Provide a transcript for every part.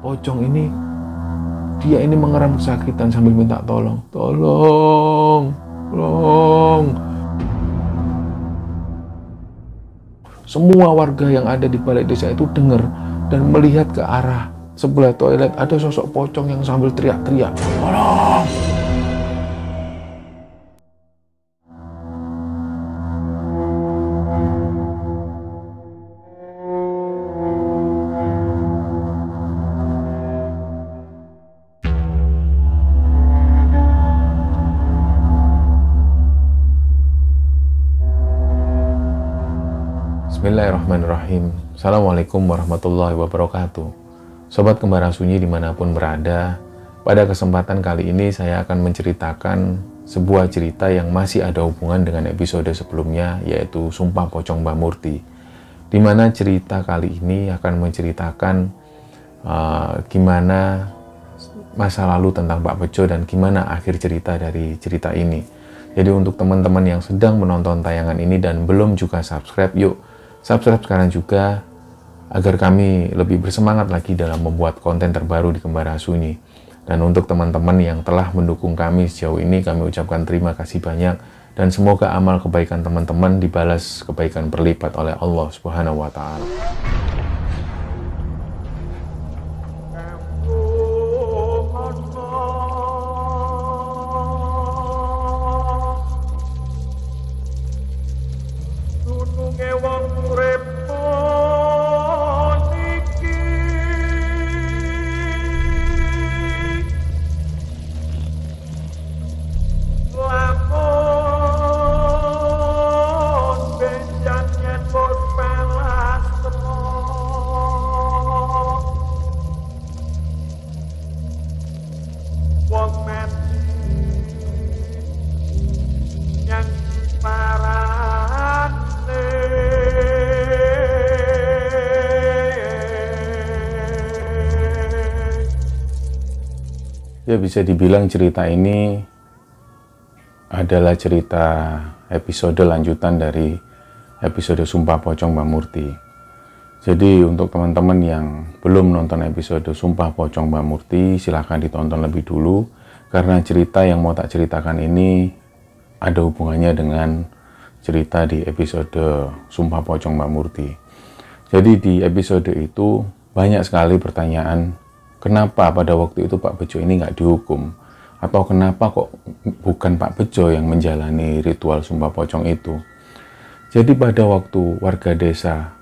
pocong ini, dia ini mengeram kesakitan sambil minta tolong. Tolong, tolong. Semua warga yang ada di balik desa itu dengar dan melihat ke arah sebelah toilet, ada sosok pocong yang sambil teriak-teriak, tolong. Bismillahirrahmanirrahim. Assalamualaikum warahmatullahi wabarakatuh. Sobat Kembara Sunyi dimanapun berada, pada kesempatan kali ini saya akan menceritakan sebuah cerita yang masih ada hubungan dengan episode sebelumnya, yaitu Sumpah Pocong Mbah Murti. Dimana cerita kali ini akan menceritakan gimana masa lalu tentang Pak Bejo dan gimana akhir cerita dari cerita ini. Jadi untuk teman-teman yang sedang menonton tayangan ini dan belum juga subscribe, yuk subscribe sekarang juga agar kami lebih bersemangat lagi dalam membuat konten terbaru di Kembara Sunyi. Dan untuk teman-teman yang telah mendukung kami sejauh ini, kami ucapkan terima kasih banyak dan semoga amal kebaikan teman-teman dibalas kebaikan berlipat oleh Allah Subhanahu wa taala. Ya, bisa dibilang cerita ini adalah cerita episode lanjutan dari episode Sumpah Pocong Mbah Murti. Jadi untuk teman-teman yang belum nonton episode Sumpah Pocong Mbah Murti, silahkan ditonton lebih dulu, karena cerita yang mau tak ceritakan ini ada hubungannya dengan cerita di episode Sumpah Pocong Mbah Murti. Jadi di episode itu banyak sekali pertanyaan, kenapa pada waktu itu Pak Bejo ini nggak dihukum? Atau kenapa kok bukan Pak Bejo yang menjalani ritual Sumpah Pocong itu? Jadi pada waktu warga desa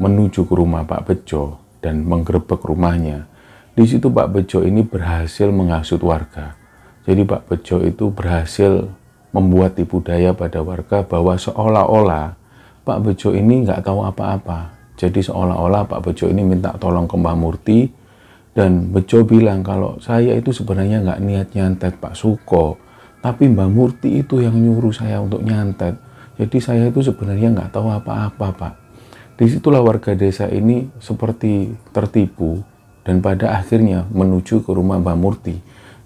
menuju ke rumah Pak Bejo dan menggerebek rumahnya, di situ Pak Bejo ini berhasil menghasut warga. Jadi Pak Bejo itu berhasil membuat tipu daya pada warga bahwa seolah-olah Pak Bejo ini nggak tahu apa-apa. Jadi seolah-olah Pak Bejo ini minta tolong ke Mbah Murti, dan Bejo bilang kalau saya itu sebenarnya nggak niat nyantet Pak Suko, tapi Mbah Murti itu yang nyuruh saya untuk nyantet. Jadi saya itu sebenarnya nggak tahu apa-apa, Pak. Disitulah warga desa ini seperti tertipu dan pada akhirnya menuju ke rumah Mbah Murti.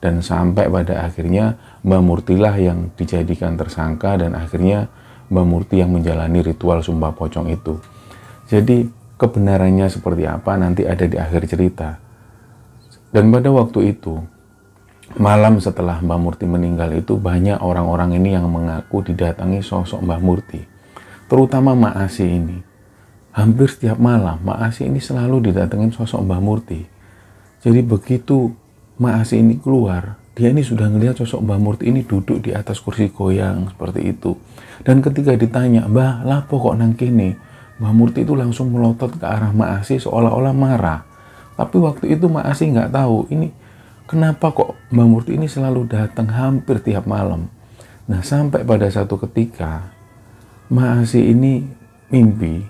Dan sampai pada akhirnya Mbah Murtilah yang dijadikan tersangka dan akhirnya Mbah Murti yang menjalani ritual Sumpah Pocong itu. Jadi kebenarannya seperti apa nanti ada di akhir cerita. Dan pada waktu itu, malam setelah Mbah Murti meninggal itu, banyak orang-orang ini yang mengaku didatangi sosok Mbah Murti. Terutama Mak Asi ini. Hampir setiap malam, Mak Asi ini selalu didatengin sosok Mbah Murti. Jadi begitu Mak Asi ini keluar, dia ini sudah ngelihat sosok Mbah Murti ini duduk di atas kursi goyang seperti itu. Dan ketika ditanya, "Mbah, lapo kok nang kene?" Mbah Murti itu langsung melotot ke arah Mak Asi seolah-olah marah. Tapi waktu itu Mak Asi nggak tahu ini kenapa kok Mbah Murti ini selalu datang hampir tiap malam. Nah, sampai pada satu ketika Mak Asi ini mimpi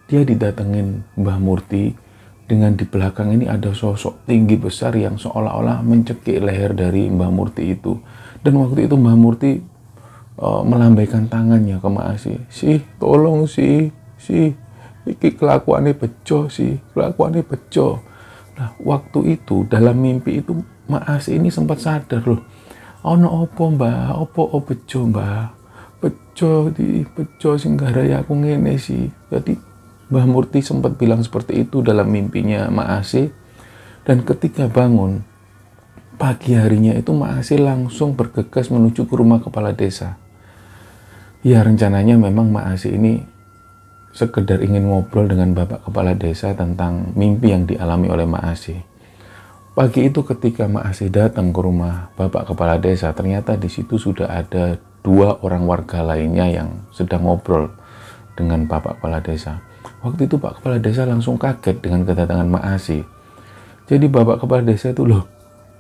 dia didatengin Mbah Murti dengan di belakang ini ada sosok tinggi besar yang seolah-olah mencekik leher dari Mbah Murti itu. Dan waktu itu Mbah Murti melambaikan tangannya ke Mak Asi. "Sih, tolong sih, iki kelakuannya Bejo sih, kelakuannya Bejo." Nah, waktu itu dalam mimpi itu Mak Asi ini sempat sadar loh. Ono opo Mbah, opo Bejo Mbah. Bejo sing garaya aku ngene sih. Jadi Mbah Murti sempat bilang seperti itu dalam mimpinya Mak Asi. Dan ketika bangun, pagi harinya itu Mak Asih langsung bergegas menuju ke rumah kepala desa. Ya rencananya memang Mak Asih ini sekedar ingin ngobrol dengan Bapak Kepala Desa tentang mimpi yang dialami oleh Mak Asih. Pagi itu ketika Mak Asih datang ke rumah Bapak Kepala Desa, ternyata di situ sudah ada 2 orang warga lainnya yang sedang ngobrol dengan Bapak Kepala Desa. Waktu itu Pak Kepala Desa langsung kaget dengan kedatangan Mak Asih. Jadi Bapak Kepala Desa itu, loh,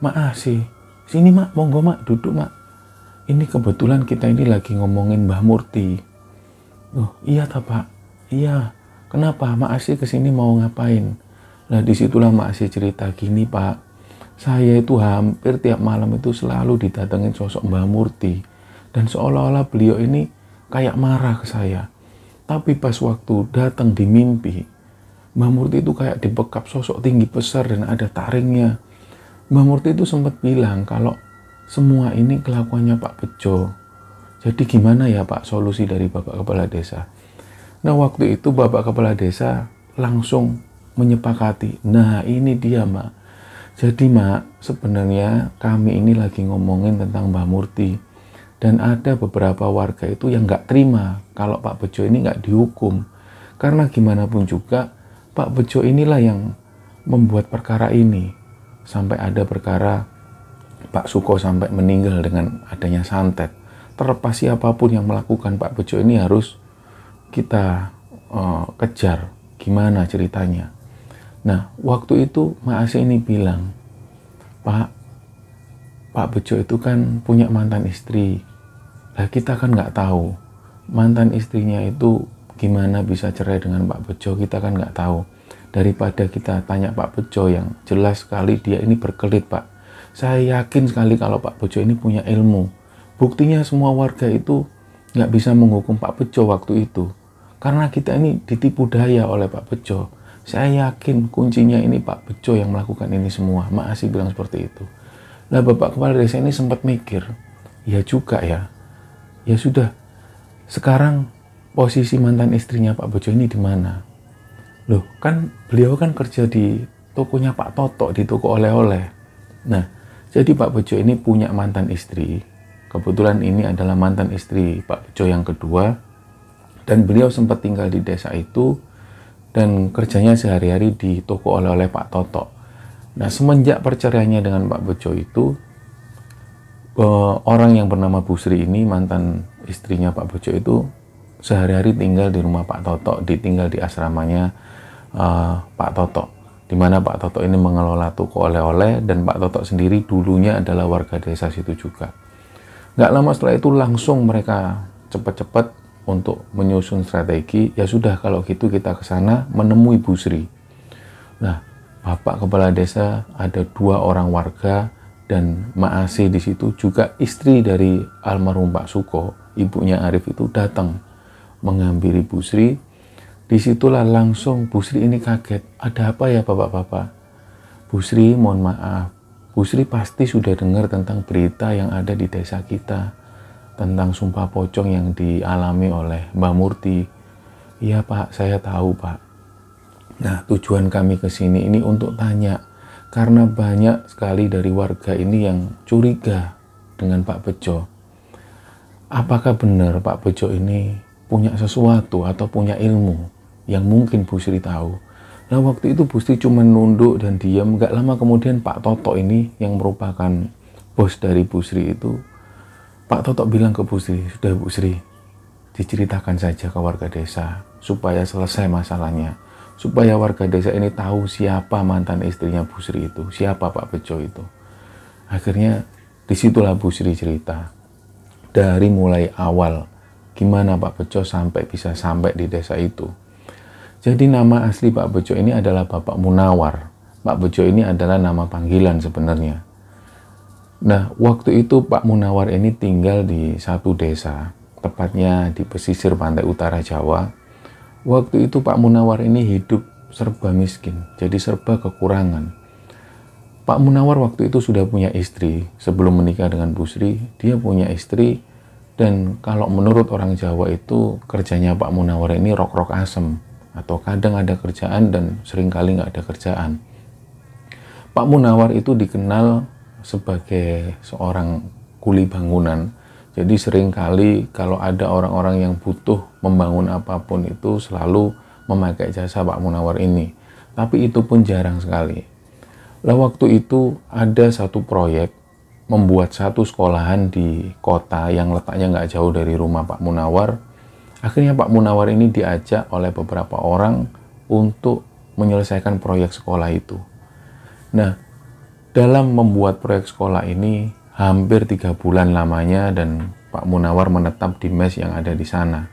Mak Asih, sini Mak, monggo Mak, duduk Mak. Ini kebetulan kita ini lagi ngomongin Mbah Murti. Oh iya tak Pak? Iya. Kenapa? Mak Asih kesini mau ngapain? Nah disitulah Mak Asih cerita, gini Pak, saya itu hampir tiap malam itu selalu didatengin sosok Mbah Murti. Dan seolah-olah beliau ini kayak marah ke saya. Tapi pas waktu datang di mimpi, Mbah Murti itu kayak dibekap sosok tinggi besar dan ada taringnya. Mbah Murti itu sempat bilang kalau semua ini kelakuannya Pak Bejo. Jadi gimana ya Pak solusi dari Bapak Kepala Desa? Nah waktu itu Bapak Kepala Desa langsung menyepakati. Nah ini dia Mak. Jadi Mak, sebenarnya kami ini lagi ngomongin tentang Mbah Murti. Dan ada beberapa warga itu yang nggak terima kalau Pak Bejo ini nggak dihukum. Karena gimana pun juga Pak Bejo inilah yang membuat perkara ini. Sampai ada perkara Pak Suko sampai meninggal dengan adanya santet. Terlepas siapapun yang melakukan Pak Bejo ini harus kita kejar gimana ceritanya. Nah waktu itu Mak Asih ini bilang, Pak Bejo itu kan punya mantan istri. Lah kita kan nggak tahu mantan istrinya itu gimana bisa cerai dengan Pak Bejo, kita kan nggak tahu. Daripada kita tanya Pak Bejo yang jelas sekali dia ini berkelit Pak. Saya yakin sekali kalau Pak Bejo ini punya ilmu. Buktinya semua warga itu nggak bisa menghukum Pak Bejo waktu itu. Karena kita ini ditipu daya oleh Pak Bejo. Saya yakin kuncinya ini Pak Bejo yang melakukan ini semua. Mak Asih bilang seperti itu. Nah Bapak Kepala Desa ini sempat mikir, ya juga ya. Ya sudah, sekarang posisi mantan istrinya Pak Bejo ini di mana? Loh, kan beliau kan kerja di tokonya Pak Toto, di toko oleh-oleh. Nah, jadi Pak Bejo ini punya mantan istri. Kebetulan ini adalah mantan istri Pak Bejo yang kedua. Dan beliau sempat tinggal di desa itu dan kerjanya sehari-hari di toko oleh-oleh Pak Toto. Nah, semenjak perceraiannya dengan Pak Bejo itu, orang yang bernama Bu Sri ini, mantan istrinya Pak Bejo itu, sehari-hari tinggal di rumah Pak Toto, ditinggal di asramanya Pak Toto, di mana Pak Toto ini mengelola toko oleh-oleh dan Pak Toto sendiri dulunya adalah warga desa situ juga. Nggak lama setelah itu langsung mereka cepat-cepat untuk menyusun strategi. Ya sudah kalau gitu kita ke sana menemui Bu Sri. Nah, Bapak Kepala Desa ada 2 orang warga dan Mak Asih di situ juga istri dari almarhum Pak Suko, ibunya Arif itu datang menghampiri Bu Sri. Disitulah langsung Bu Sri ini kaget. Ada apa ya bapak-bapak? Bu Sri mohon maaf. Bu Sri pasti sudah dengar tentang berita yang ada di desa kita. Tentang sumpah pocong yang dialami oleh Mbah Murti. Iya Pak, saya tahu Pak. Nah tujuan kami ke sini ini untuk tanya. Karena banyak sekali dari warga ini yang curiga dengan Pak Bejo. Apakah benar Pak Bejo ini punya sesuatu atau punya ilmu yang mungkin Bu Sri tahu? Nah waktu itu Bu Sri cuma nunduk dan diam. Gak lama kemudian Pak Toto ini yang merupakan bos dari Bu Sri itu, Pak Toto bilang ke Bu Sri, sudah Bu Sri, diceritakan saja ke warga desa supaya selesai masalahnya, supaya warga desa ini tahu siapa mantan istrinya Bu Sri itu, siapa Pak Bejo itu. Akhirnya disitulah Bu Sri cerita dari mulai awal gimana Pak Bejo sampai bisa sampai di desa itu. Jadi nama asli Pak Bejo ini adalah Bapak Munawar. Pak Bejo ini adalah nama panggilan sebenarnya. Nah, waktu itu Pak Munawar ini tinggal di satu desa, tepatnya di pesisir pantai utara Jawa. Waktu itu Pak Munawar ini hidup serba miskin, jadi serba kekurangan. Pak Munawar waktu itu sudah punya istri. Sebelum menikah dengan Bu Sri, dia punya istri. Dan kalau menurut orang Jawa itu kerjanya Pak Munawar ini rok-rok asem. Atau kadang ada kerjaan dan seringkali nggak ada kerjaan. Pak Munawar itu dikenal sebagai seorang kuli bangunan. Jadi seringkali kalau ada orang-orang yang butuh membangun apapun itu selalu memakai jasa Pak Munawar ini. Tapi itu pun jarang sekali. Lah waktu itu ada satu proyek membuat satu sekolahan di kota yang letaknya nggak jauh dari rumah Pak Munawar. Akhirnya Pak Munawar ini diajak oleh beberapa orang untuk menyelesaikan proyek sekolah itu. Nah, dalam membuat proyek sekolah ini hampir 3 bulan lamanya dan Pak Munawar menetap di mes yang ada di sana.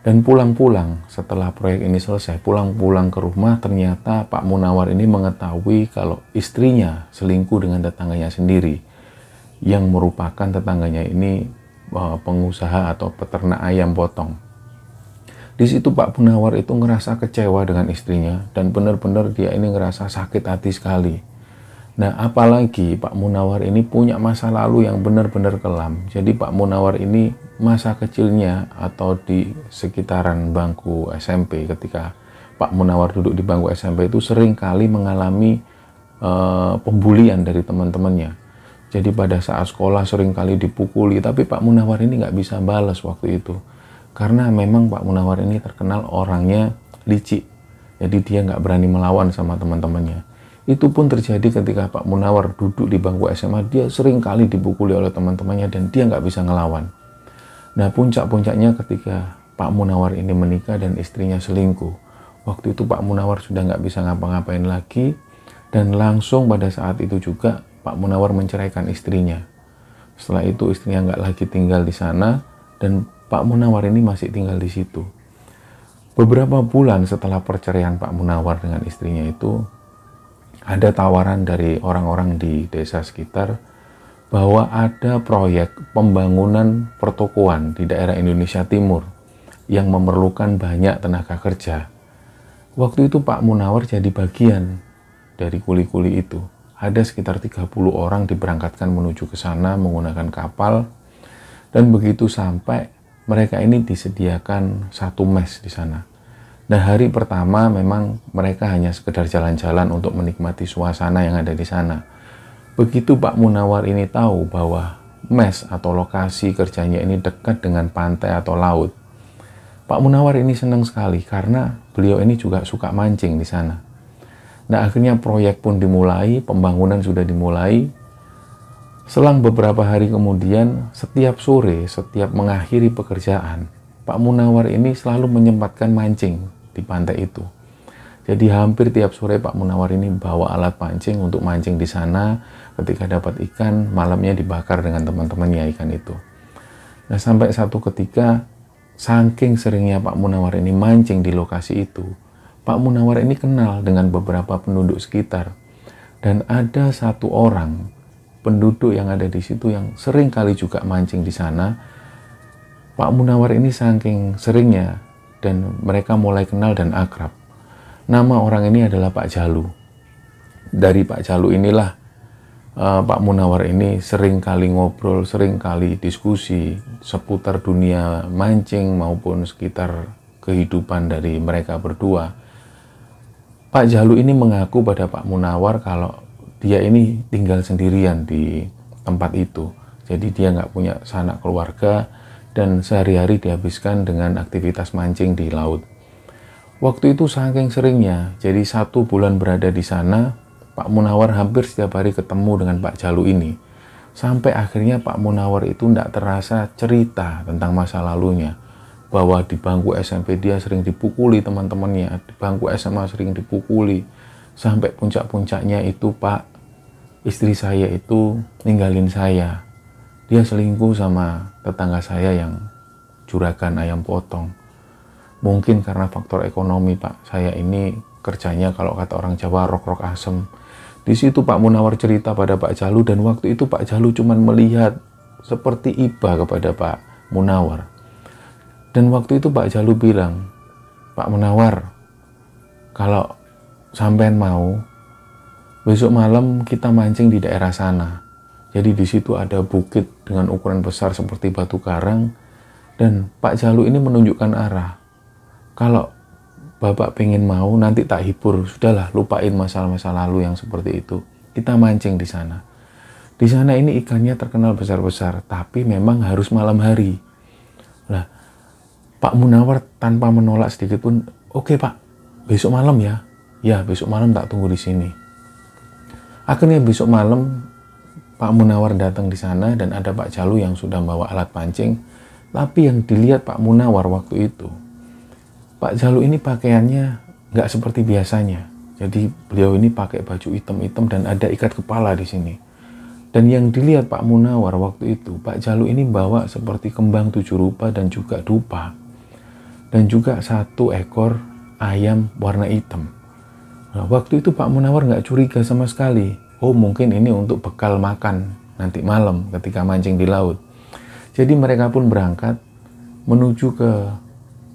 Dan pulang-pulang setelah proyek ini selesai, pulang-pulang ke rumah ternyata Pak Munawar ini mengetahui kalau istrinya selingkuh dengan tetangganya sendiri, yang merupakan tetangganya ini pengusaha atau peternak ayam potong. Di situ Pak Munawar itu ngerasa kecewa dengan istrinya dan benar-benar dia ini ngerasa sakit hati sekali. Nah, apalagi Pak Munawar ini punya masa lalu yang benar-benar kelam. Jadi Pak Munawar ini masa kecilnya atau di sekitaran bangku SMP, ketika Pak Munawar duduk di bangku SMP itu sering kali mengalami pembulian dari teman-temannya. Jadi pada saat sekolah sering kali dipukuli, tapi Pak Munawar ini nggak bisa balas waktu itu. Karena memang Pak Munawar ini terkenal orangnya licik. Jadi dia nggak berani melawan sama teman-temannya. Itu pun terjadi ketika Pak Munawar duduk di bangku SMA, dia sering kali dipukuli oleh teman-temannya dan dia nggak bisa ngelawan. Nah, puncak-puncaknya ketika Pak Munawar ini menikah dan istrinya selingkuh. Waktu itu Pak Munawar sudah nggak bisa ngapa-ngapain lagi, dan langsung pada saat itu juga Pak Munawar menceraikan istrinya. Setelah itu istrinya nggak lagi tinggal di sana dan Pak Munawar ini masih tinggal di situ. Beberapa bulan setelah perceraian Pak Munawar dengan istrinya itu, ada tawaran dari orang-orang di desa sekitar bahwa ada proyek pembangunan pertokoan di daerah Indonesia Timur yang memerlukan banyak tenaga kerja. Waktu itu Pak Munawar jadi bagian dari kuli-kuli itu. Ada sekitar 30 orang diberangkatkan menuju ke sana menggunakan kapal, dan begitu sampai mereka ini disediakan satu mes di sana. Nah, hari pertama memang mereka hanya sekedar jalan-jalan untuk menikmati suasana yang ada di sana. Begitu Pak Munawar ini tahu bahwa mes atau lokasi kerjanya ini dekat dengan pantai atau laut, Pak Munawar ini senang sekali karena beliau ini juga suka mancing di sana. Nah, akhirnya proyek pun dimulai, pembangunan sudah dimulai. Selang beberapa hari kemudian, setiap sore, setiap mengakhiri pekerjaan, Pak Munawar ini selalu menyempatkan mancing di pantai itu. Jadi hampir tiap sore Pak Munawar ini bawa alat pancing untuk mancing di sana. Ketika dapat ikan, malamnya dibakar dengan teman-temannya ikan itu. Nah, sampai satu ketika, saking seringnya Pak Munawar ini mancing di lokasi itu, Pak Munawar ini kenal dengan beberapa penduduk sekitar. Dan ada satu orang penduduk yang ada di situ yang sering kali juga mancing di sana. Pak Munawar ini saking seringnya dan mereka mulai kenal dan akrab. Nama orang ini adalah Pak Jalu. Dari Pak Jalu inilah Pak Munawar ini sering kali ngobrol, sering kali diskusi seputar dunia mancing maupun sekitar kehidupan dari mereka berdua. Pak Jalu ini mengaku pada Pak Munawar kalau dia ini tinggal sendirian di tempat itu. Jadi dia nggak punya sanak keluarga dan sehari-hari dihabiskan dengan aktivitas mancing di laut. Waktu itu saking seringnya, jadi 1 bulan berada di sana, Pak Munawar hampir setiap hari ketemu dengan Pak Jalu ini. Sampai akhirnya Pak Munawar itu tidak terasa cerita tentang masa lalunya. Bahwa di bangku SMP dia sering dipukuli teman-temannya, di bangku SMA sering dipukuli. Sampai puncak-puncaknya itu, Pak, istri saya itu ninggalin saya. Dia selingkuh sama tetangga saya yang juragan ayam potong. Mungkin karena faktor ekonomi, Pak. Saya ini kerjanya kalau kata orang Jawa rok-rok asem. Di situ Pak Munawar cerita pada Pak Jalu dan waktu itu Pak Jalu cuma melihat seperti iba kepada Pak Munawar. Dan waktu itu Pak Jalu bilang, Pak Munawar, kalau sampean mau, besok malam kita mancing di daerah sana. Jadi di situ ada bukit dengan ukuran besar seperti batu karang, dan Pak Jalu ini menunjukkan arah. Kalau Bapak pengen mau, nanti tak hibur, sudahlah lupain masalah-masa lalu yang seperti itu. kita mancing di sana. Di sana ini ikannya terkenal besar-besar, tapi memang harus malam hari. Nah, Pak Munawar tanpa menolak sedikit pun, oke Pak, besok malam ya. Ya, besok malam tak tunggu di sini. Akhirnya besok malam Pak Munawar datang di sana dan ada Pak Jalu yang sudah bawa alat pancing. Tapi yang dilihat Pak Munawar waktu itu, Pak Jalu ini pakaiannya nggak seperti biasanya. Jadi beliau ini pakai baju hitam-hitam dan ada ikat kepala di sini. Dan yang dilihat Pak Munawar waktu itu, Pak Jalu ini bawa seperti kembang 7 rupa dan juga dupa. Dan juga 1 ekor ayam warna hitam. Nah, waktu itu Pak Munawar nggak curiga sama sekali. Oh, mungkin ini untuk bekal makan nanti malam ketika mancing di laut. Jadi mereka pun berangkat menuju ke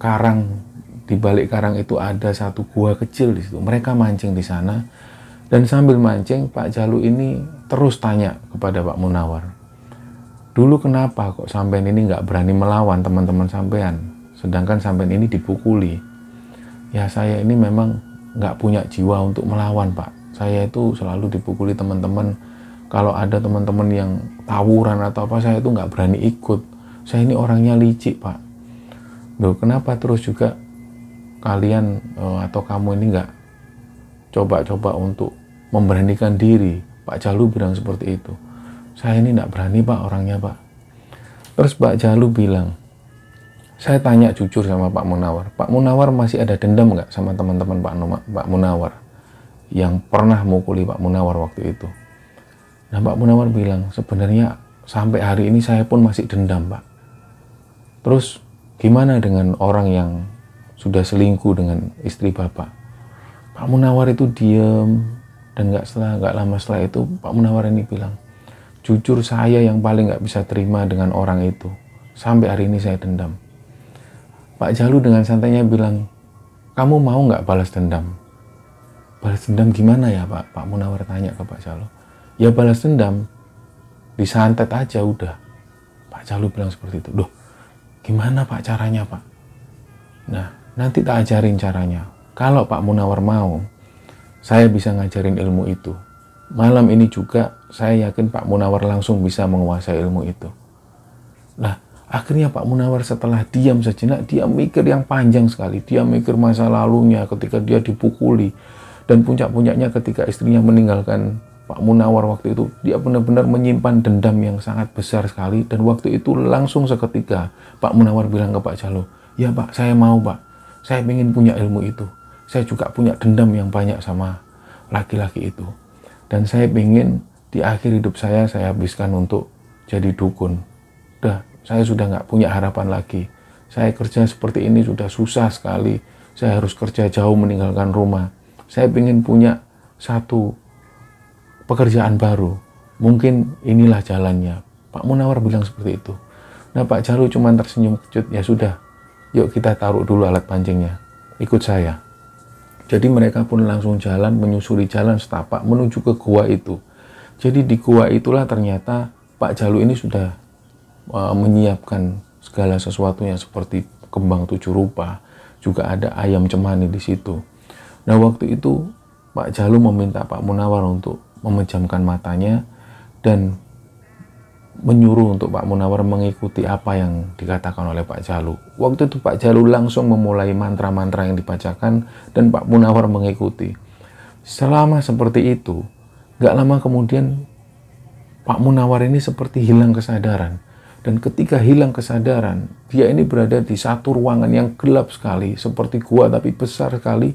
karang. Di balik karang itu ada 1 gua kecil di situ. Mereka mancing di sana. Dan sambil mancing, Pak Jalu ini terus tanya kepada Pak Munawar. Dulu kenapa kok sampean ini nggak berani melawan teman-teman sampean? Sedangkan sampean ini dipukuli. Ya, saya ini memang nggak punya jiwa untuk melawan, Pak. Saya itu selalu dipukuli teman-teman. Kalau ada teman-teman yang tawuran atau apa, saya itu nggak berani ikut. Saya ini orangnya licik, Pak. Loh, kenapa terus juga kalian atau kamu ini nggak coba-coba untuk memberanikan diri? Pak Jalu bilang seperti itu. Saya ini nggak berani, Pak, orangnya, Pak. Terus Pak Jalu bilang, saya tanya jujur sama Pak Munawar. Pak Munawar masih ada dendam nggak sama teman-teman Pak Munawar yang pernah mukuli Pak Munawar waktu itu? Nah, Pak Munawar bilang, sebenarnya sampai hari ini saya pun masih dendam, Pak. Terus gimana dengan orang yang sudah selingkuh dengan istri Bapak? Pak Munawar itu diem, dan nggak lama setelah itu Pak Munawar ini bilang, jujur saya yang paling nggak bisa terima dengan orang itu. Sampai hari ini saya dendam. Pak Jalu dengan santainya bilang, kamu mau nggak balas dendam? Balas dendam gimana ya, Pak? Pak Munawar tanya ke Pak Jalu. Ya balas dendam, disantet aja udah. Pak Jalu bilang seperti itu. Loh, gimana Pak caranya, Pak? Nah, nanti tak ajarin caranya. Kalau Pak Munawar mau, saya bisa ngajarin ilmu itu. Malam ini juga saya yakin Pak Munawar langsung bisa menguasai ilmu itu. Nah, akhirnya Pak Munawar setelah diam sejenak, dia mikir yang panjang sekali. Dia mikir masa lalunya ketika dia dipukuli. Dan puncak-puncaknya ketika istrinya meninggalkan Pak Munawar waktu itu. Dia benar-benar menyimpan dendam yang sangat besar sekali. Dan waktu itu langsung seketika Pak Munawar bilang ke Pak Jalu, ya Pak, saya mau Pak. Saya ingin punya ilmu itu. Saya juga punya dendam yang banyak sama laki-laki itu. Dan saya ingin di akhir hidup saya habiskan untuk jadi dukun. Udah, saya sudah nggak punya harapan lagi. Saya kerja seperti ini sudah susah sekali. Saya harus kerja jauh meninggalkan rumah. Saya ingin punya satu pekerjaan baru. Mungkin inilah jalannya. Pak Munawar bilang seperti itu. Nah, Pak Jalu cuma tersenyum kecut. Ya sudah, yuk kita taruh dulu alat pancingnya. Ikut saya. Jadi mereka pun langsung jalan, menyusuri jalan setapak menuju ke gua itu. Jadi di gua itulah ternyata Pak Jalu ini sudah menyiapkan segala sesuatunya seperti kembang 7 rupa, juga ada ayam cemani di situ. Nah, waktu itu Pak Jalu meminta Pak Munawar untuk memejamkan matanya dan menyuruh untuk Pak Munawar mengikuti apa yang dikatakan oleh Pak Jalu. Waktu itu Pak Jalu langsung memulai mantra-mantra yang dibacakan dan Pak Munawar mengikuti. Selama seperti itu, gak lama kemudian Pak Munawar ini seperti hilang kesadaran. Dan ketika hilang kesadaran, dia ini berada di satu ruangan yang gelap sekali, seperti gua tapi besar sekali.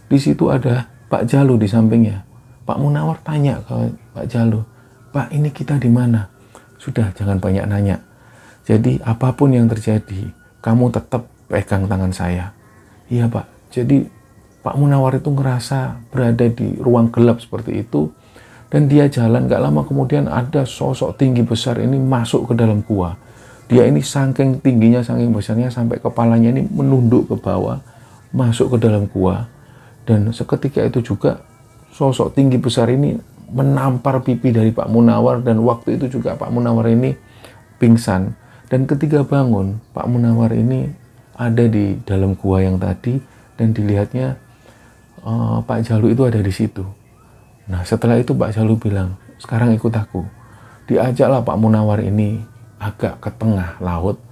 Di situ ada Pak Jalu di sampingnya. Pak Munawar tanya ke Pak Jalu, Pak, ini kita di mana? Sudah, jangan banyak nanya. Jadi apapun yang terjadi, kamu tetap pegang tangan saya. Iya Pak. Jadi Pak Munawar itu ngerasa berada di ruang gelap seperti itu. Dan dia jalan, gak lama kemudian ada sosok tinggi besar ini masuk ke dalam gua. Dia ini saking tingginya, saking besarnya, sampai kepalanya ini menunduk ke bawah, masuk ke dalam gua. Dan seketika itu juga sosok tinggi besar ini menampar pipi dari Pak Munawar. Dan waktu itu juga Pak Munawar ini pingsan. Dan ketika bangun, Pak Munawar ini ada di dalam gua yang tadi. Dan dilihatnya Pak Jalu itu ada di situ. Nah setelah itu Pak Jalu bilang, sekarang ikut aku. Diajaklah Pak Munawar ini agak ke tengah laut.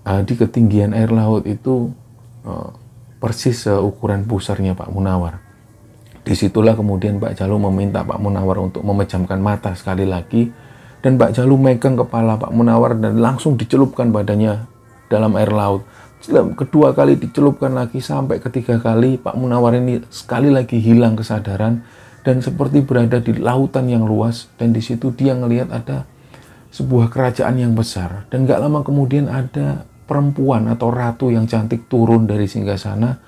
Di ketinggian air laut itu persis seukuran pusarnya Pak Munawar. Disitulah kemudian Pak Jalu meminta Pak Munawar untuk memejamkan mata sekali lagi, dan Pak Jalu megang kepala Pak Munawar dan langsung dicelupkan badannya dalam air laut. Kedua kali dicelupkan lagi, sampai ketiga kali Pak Munawar ini sekali lagi hilang kesadaran dan seperti berada di lautan yang luas. Dan di situ dia ngelihat ada sebuah kerajaan yang besar, dan gak lama kemudian ada perempuan atau ratu yang cantik turun dari singgasana,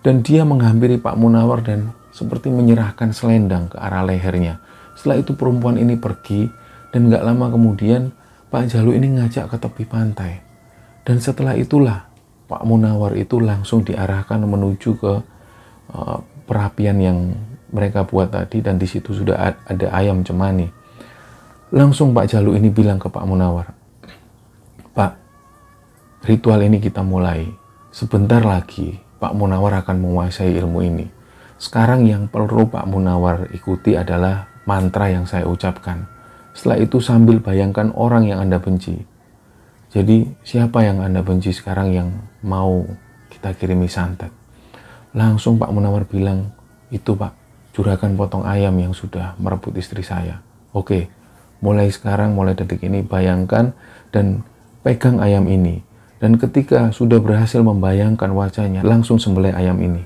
dan dia menghampiri Pak Munawar dan seperti menyerahkan selendang ke arah lehernya. Setelah itu perempuan ini pergi, dan gak lama kemudian Pak Jalu ini ngajak ke tepi pantai. Dan setelah itulah Pak Munawar itu langsung diarahkan menuju ke perapian yang mereka buat tadi, dan di situ sudah ada ayam cemani. Langsung Pak Jalu ini bilang ke Pak Munawar, Pak, ritual ini kita mulai. Sebentar lagi Pak Munawar akan menguasai ilmu ini. Sekarang yang perlu Pak Munawar ikuti adalah mantra yang saya ucapkan. Setelah itu sambil bayangkan orang yang Anda benci. Jadi siapa yang Anda benci sekarang yang mau kita kirimi santet? Langsung Pak Munawar bilang, itu Pak, juragan potong ayam yang sudah merebut istri saya. Oke, mulai sekarang, mulai detik ini bayangkan dan pegang ayam ini. Dan ketika sudah berhasil membayangkan wajahnya, langsung sembelih ayam ini.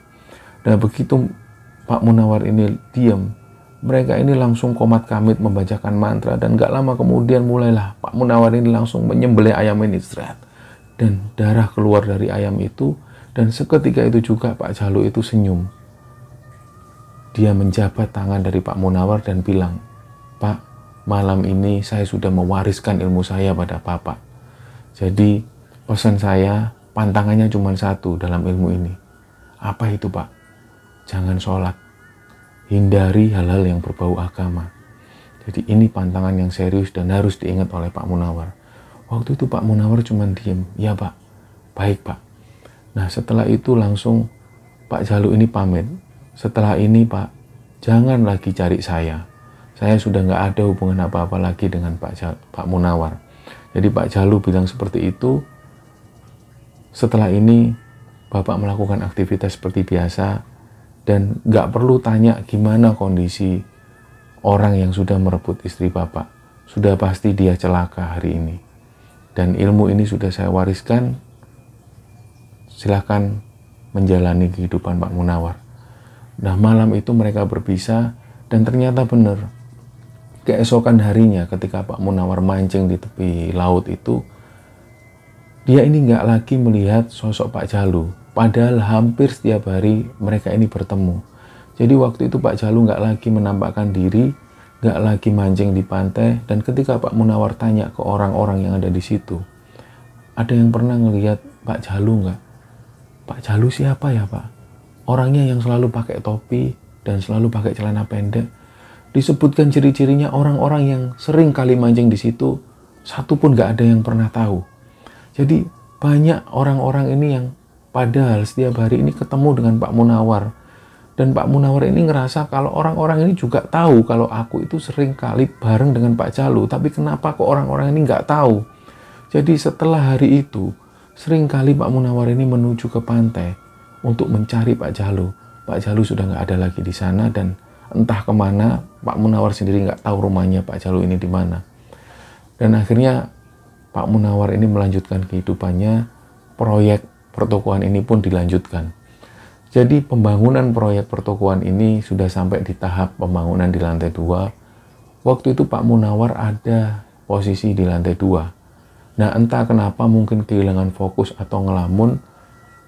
Dan begitu Pak Munawar ini diam, mereka ini langsung komat kamit membacakan mantra, dan gak lama kemudian mulailah Pak Munawar ini langsung menyembelih ayam ini, dan darah keluar dari ayam itu. Dan seketika itu juga Pak Jalu itu senyum. Dia menjabat tangan dari Pak Munawar dan bilang, Pak, malam ini saya sudah mewariskan ilmu saya pada Bapak. Jadi pesan saya, pantangannya cuma satu dalam ilmu ini. Apa itu Pak? Jangan sholat. Hindari hal-hal yang berbau agama. Jadi ini pantangan yang serius dan harus diingat oleh Pak Munawar. Waktu itu Pak Munawar cuma diem. Ya Pak, baik Pak. Nah setelah itu langsung Pak Jalu ini pamit. Setelah ini Pak, jangan lagi cari saya. Saya sudah nggak ada hubungan apa-apa lagi dengan Pak Munawar. Jadi Pak Jalu bilang seperti itu. Setelah ini Bapak melakukan aktivitas seperti biasa, dan nggak perlu tanya gimana kondisi orang yang sudah merebut istri Bapak. Sudah pasti dia celaka hari ini. Dan ilmu ini sudah saya wariskan. Silahkan menjalani kehidupan Pak Munawar. Nah malam itu mereka berpisah, dan ternyata benar. Keesokan harinya ketika Pak Munawar mancing di tepi laut itu, dia ini nggak lagi melihat sosok Pak Jalu. Padahal hampir setiap hari mereka ini bertemu. Jadi waktu itu Pak Jalu nggak lagi menampakkan diri, nggak lagi mancing di pantai. Dan ketika Pak Munawar tanya ke orang-orang yang ada di situ, ada yang pernah ngelihat Pak Jalu nggak? Pak Jalu siapa ya Pak? Orangnya yang selalu pakai topi dan selalu pakai celana pendek. Disebutkan ciri-cirinya orang-orang yang sering kali mancing di situ, satu pun nggak ada yang pernah tahu. Jadi banyak orang-orang ini yang padahal setiap hari ini ketemu dengan Pak Munawar. Dan Pak Munawar ini ngerasa kalau orang-orang ini juga tahu kalau aku itu sering kali bareng dengan Pak Jalu. Tapi kenapa kok orang-orang ini nggak tahu? Jadi setelah hari itu, sering kali Pak Munawar ini menuju ke pantai untuk mencari Pak Jalu. Pak Jalu sudah nggak ada lagi di sana, dan entah kemana, Pak Munawar sendiri nggak tahu rumahnya Pak Jalu ini di mana. Dan akhirnya Pak Munawar ini melanjutkan kehidupannya, proyek pertokoan ini pun dilanjutkan. Jadi pembangunan proyek pertokoan ini sudah sampai di tahap pembangunan di lantai 2. Waktu itu Pak Munawar ada posisi di lantai 2. Nah entah kenapa mungkin kehilangan fokus atau ngelamun,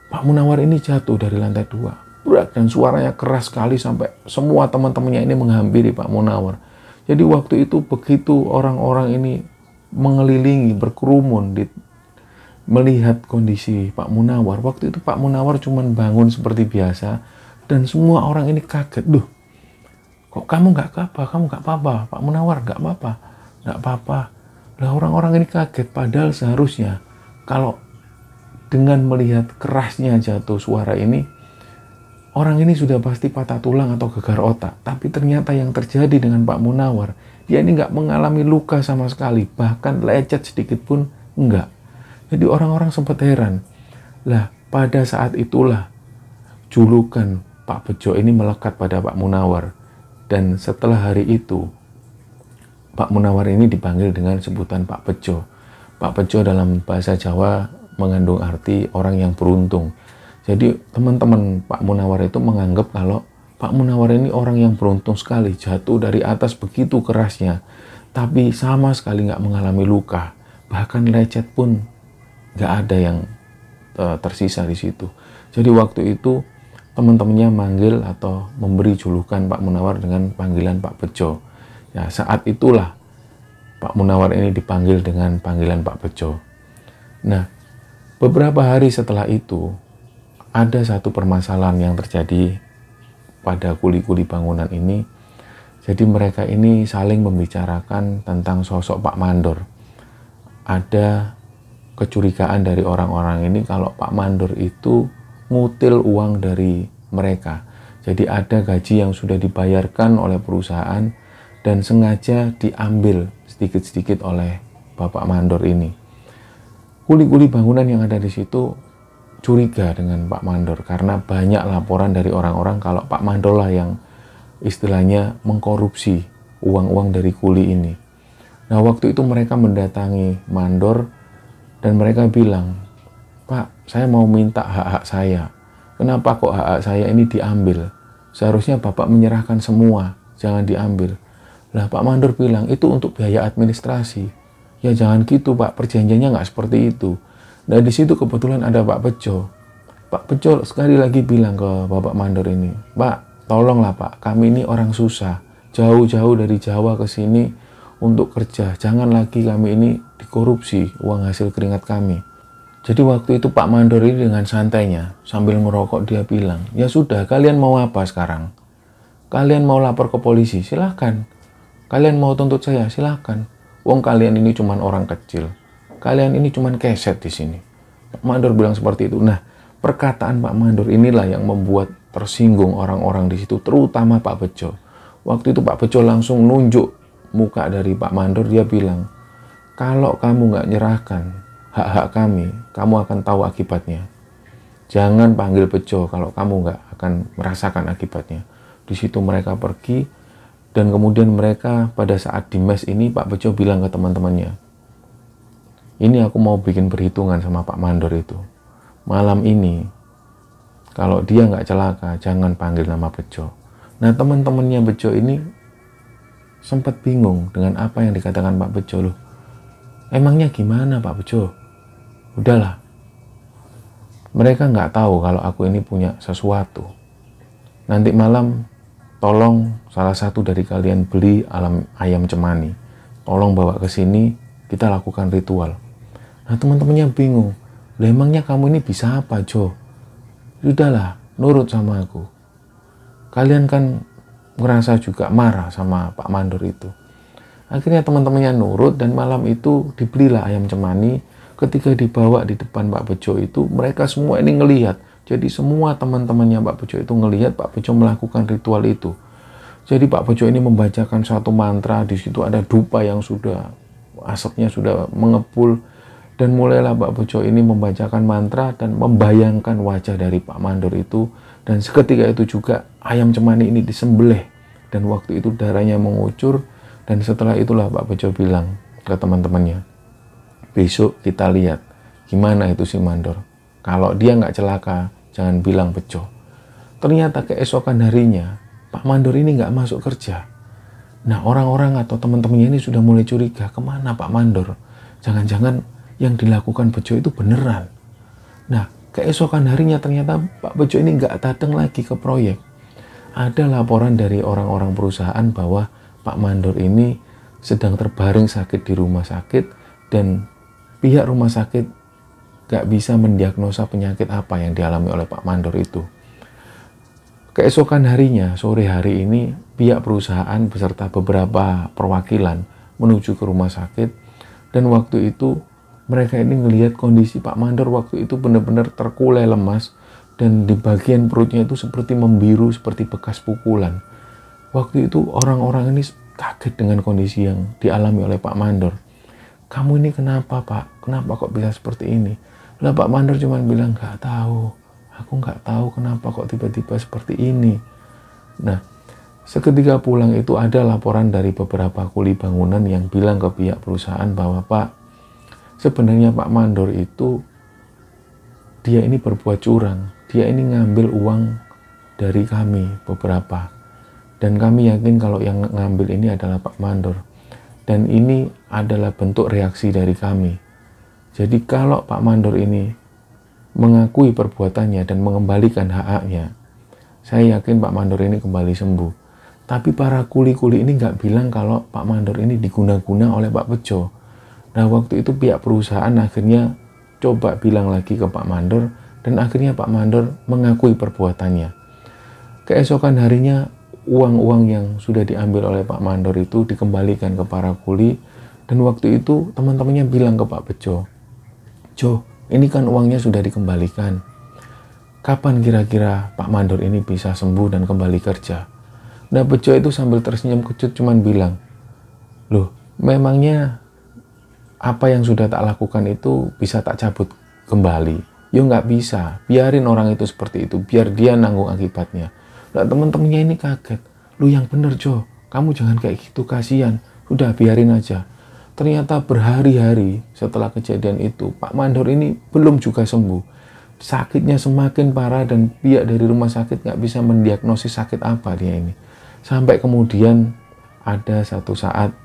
Pak Munawar ini jatuh dari lantai 2. Berat, dan suaranya keras sekali sampai semua teman-temannya ini menghampiri Pak Munawar. Jadi waktu itu begitu orang-orang ini mengelilingi, berkerumun melihat kondisi Pak Munawar. Waktu itu Pak Munawar cuma bangun seperti biasa, dan semua orang ini kaget. Duh, kok kamu nggak apa-apa? Kamu nggak apa-apa? Pak Munawar nggak apa-apa? Nggak apa-apa. Lah orang-orang ini kaget, padahal seharusnya kalau dengan melihat kerasnya jatuh suara ini, orang ini sudah pasti patah tulang atau gegar otak. Tapi ternyata yang terjadi dengan Pak Munawar, dia ini nggak mengalami luka sama sekali. Bahkan lecet sedikit pun enggak. Jadi orang-orang sempat heran. Lah, pada saat itulah julukan Pak Bejo ini melekat pada Pak Munawar. Dan setelah hari itu, Pak Munawar ini dipanggil dengan sebutan Pak Bejo. Pak Bejo dalam bahasa Jawa mengandung arti orang yang beruntung. Jadi teman-teman Pak Munawar itu menganggap kalau Pak Munawar ini orang yang beruntung sekali, jatuh dari atas begitu kerasnya, tapi sama sekali nggak mengalami luka. Bahkan lecet pun nggak ada yang tersisa di situ. Jadi waktu itu teman-temannya manggil atau memberi julukan Pak Munawar dengan panggilan Pak Bejo. Ya, saat itulah Pak Munawar ini dipanggil dengan panggilan Pak Bejo. Nah, beberapa hari setelah itu, ada satu permasalahan yang terjadi pada kuli-kuli bangunan ini. Jadi mereka ini saling membicarakan tentang sosok Pak Mandor. Ada kecurigaan dari orang-orang ini kalau Pak Mandor itu ngutil uang dari mereka. Jadi ada gaji yang sudah dibayarkan oleh perusahaan dan sengaja diambil sedikit-sedikit oleh Bapak Mandor ini. Kuli-kuli bangunan yang ada di situ curiga dengan Pak Mandor karena banyak laporan dari orang-orang kalau Pak Mandor lah yang istilahnya mengkorupsi uang-uang dari kuli ini. Nah, waktu itu mereka mendatangi Mandor dan mereka bilang, "Pak, saya mau minta hak-hak saya. Kenapa kok hak-hak saya ini diambil? Seharusnya Bapak menyerahkan semua, jangan diambil." Lah, Pak Mandor bilang, "Itu untuk biaya administrasi." "Ya jangan gitu Pak, perjanjiannya nggak seperti itu." Nah, di situ kebetulan ada Pak Bejo. Pak Bejo sekali lagi bilang ke Bapak Mandor ini, "Pak, tolonglah Pak, kami ini orang susah, jauh-jauh dari Jawa ke sini untuk kerja. Jangan lagi kami ini dikorupsi uang hasil keringat kami." Jadi waktu itu Pak Mandor ini dengan santainya sambil ngerokok dia bilang, "Ya sudah, kalian mau apa sekarang? Kalian mau lapor ke polisi? Silahkan. Kalian mau tuntut saya? Silahkan. Wong kalian ini cuman orang kecil. Kalian ini cuman keset di sini." Pak Mandor bilang seperti itu. Nah, perkataan Pak Mandor inilah yang membuat tersinggung orang-orang di situ, terutama Pak Bejo. Waktu itu Pak Bejo langsung nunjuk muka dari Pak Mandor, dia bilang, "Kalau kamu nggak nyerahkan hak-hak kami, kamu akan tahu akibatnya. Jangan panggil Bejo kalau kamu nggak akan merasakan akibatnya." Di situ mereka pergi dan kemudian mereka pada saat di mes ini Pak Bejo bilang ke teman-temannya, "Ini aku mau bikin perhitungan sama Pak Mandor itu. Malam ini kalau dia nggak celaka, jangan panggil nama Bejo." Nah, teman-temannya Bejo ini sempat bingung dengan apa yang dikatakan Pak Bejo. Loh, emangnya gimana Pak Bejo? Udahlah, mereka nggak tahu kalau aku ini punya sesuatu. Nanti malam tolong salah satu dari kalian beli ayam cemani. Tolong bawa ke sini, kita lakukan ritual. Nah, teman-temannya bingung. "Lah, emangnya kamu ini bisa apa, Jo? Sudahlah, nurut sama aku. Kalian kan ngerasa juga marah sama Pak Mandor itu." Akhirnya teman-temannya nurut dan malam itu dibelilah ayam cemani. Ketika dibawa di depan Pak Bejo itu, mereka semua ini ngelihat. Jadi semua teman-temannya Pak Bejo itu ngelihat Pak Bejo melakukan ritual itu. Jadi Pak Bejo ini membacakan satu mantra, di situ ada dupa yang sudah asapnya sudah mengepul, dan mulailah Pak Bejo ini membacakan mantra dan membayangkan wajah dari Pak Mandor itu, dan seketika itu juga ayam cemani ini disembelih dan waktu itu darahnya mengucur. Dan setelah itulah Pak Bejo bilang ke teman-temannya, "Besok kita lihat gimana itu si Mandor. Kalau dia nggak celaka, jangan bilang Bejo." Ternyata keesokan harinya Pak Mandor ini nggak masuk kerja. Nah, orang-orang atau teman-temannya ini sudah mulai curiga, kemana Pak Mandor? Jangan-jangan yang dilakukan Bejo itu beneran. Nah, keesokan harinya ternyata Pak Bejo ini nggak datang lagi ke proyek. Ada laporan dari orang-orang perusahaan bahwa Pak Mandor ini sedang terbaring sakit di rumah sakit dan pihak rumah sakit gak bisa mendiagnosa penyakit apa yang dialami oleh Pak Mandor itu. Keesokan harinya, sore hari ini, pihak perusahaan beserta beberapa perwakilan menuju ke rumah sakit, dan waktu itu mereka ini melihat kondisi Pak Mandor waktu itu benar-benar terkulai lemas, dan di bagian perutnya itu seperti membiru, seperti bekas pukulan. Waktu itu orang-orang ini kaget dengan kondisi yang dialami oleh Pak Mandor. Kamu ini kenapa, Pak? Kenapa kok bisa seperti ini? Lah Pak Mandor cuma bilang, nggak tahu. Aku nggak tahu kenapa kok tiba-tiba seperti ini. Nah, seketika pulang itu ada laporan dari beberapa kuli bangunan yang bilang ke pihak perusahaan bahwa, Pak, sebenarnya Pak Mandor itu dia ini berbuat curang. Dia ini ngambil uang dari kami beberapa. Dan kami yakin kalau yang ngambil ini adalah Pak Mandor. Dan ini adalah bentuk reaksi dari kami. Jadi kalau Pak Mandor ini mengakui perbuatannya dan mengembalikan hak-haknya, saya yakin Pak Mandor ini kembali sembuh. Tapi para kuli-kuli ini nggak bilang kalau Pak Mandor ini diguna-guna oleh Pak Bejo. Nah, waktu itu pihak perusahaan akhirnya coba bilang lagi ke Pak Mandor, dan akhirnya Pak Mandor mengakui perbuatannya. Keesokan harinya, uang-uang yang sudah diambil oleh Pak Mandor itu dikembalikan ke para kuli, dan waktu itu teman-temannya bilang ke Pak Bejo, Jo, ini kan uangnya sudah dikembalikan. Kapan kira-kira Pak Mandor ini bisa sembuh dan kembali kerja? Nah, Bejo itu sambil tersenyum kecut cuman bilang, loh, memangnya apa yang sudah tak lakukan itu bisa tak cabut kembali? Ya nggak bisa, biarin orang itu seperti itu, biar dia nanggung akibatnya. Nah, teman-temannya ini kaget, lu yang bener Jo, kamu jangan kayak gitu, kasihan, udah biarin aja. Ternyata berhari-hari setelah kejadian itu, Pak Mandor ini belum juga sembuh. Sakitnya semakin parah dan pihak dari rumah sakit nggak bisa mendiagnosis sakit apa dia ini. Sampai kemudian ada satu saat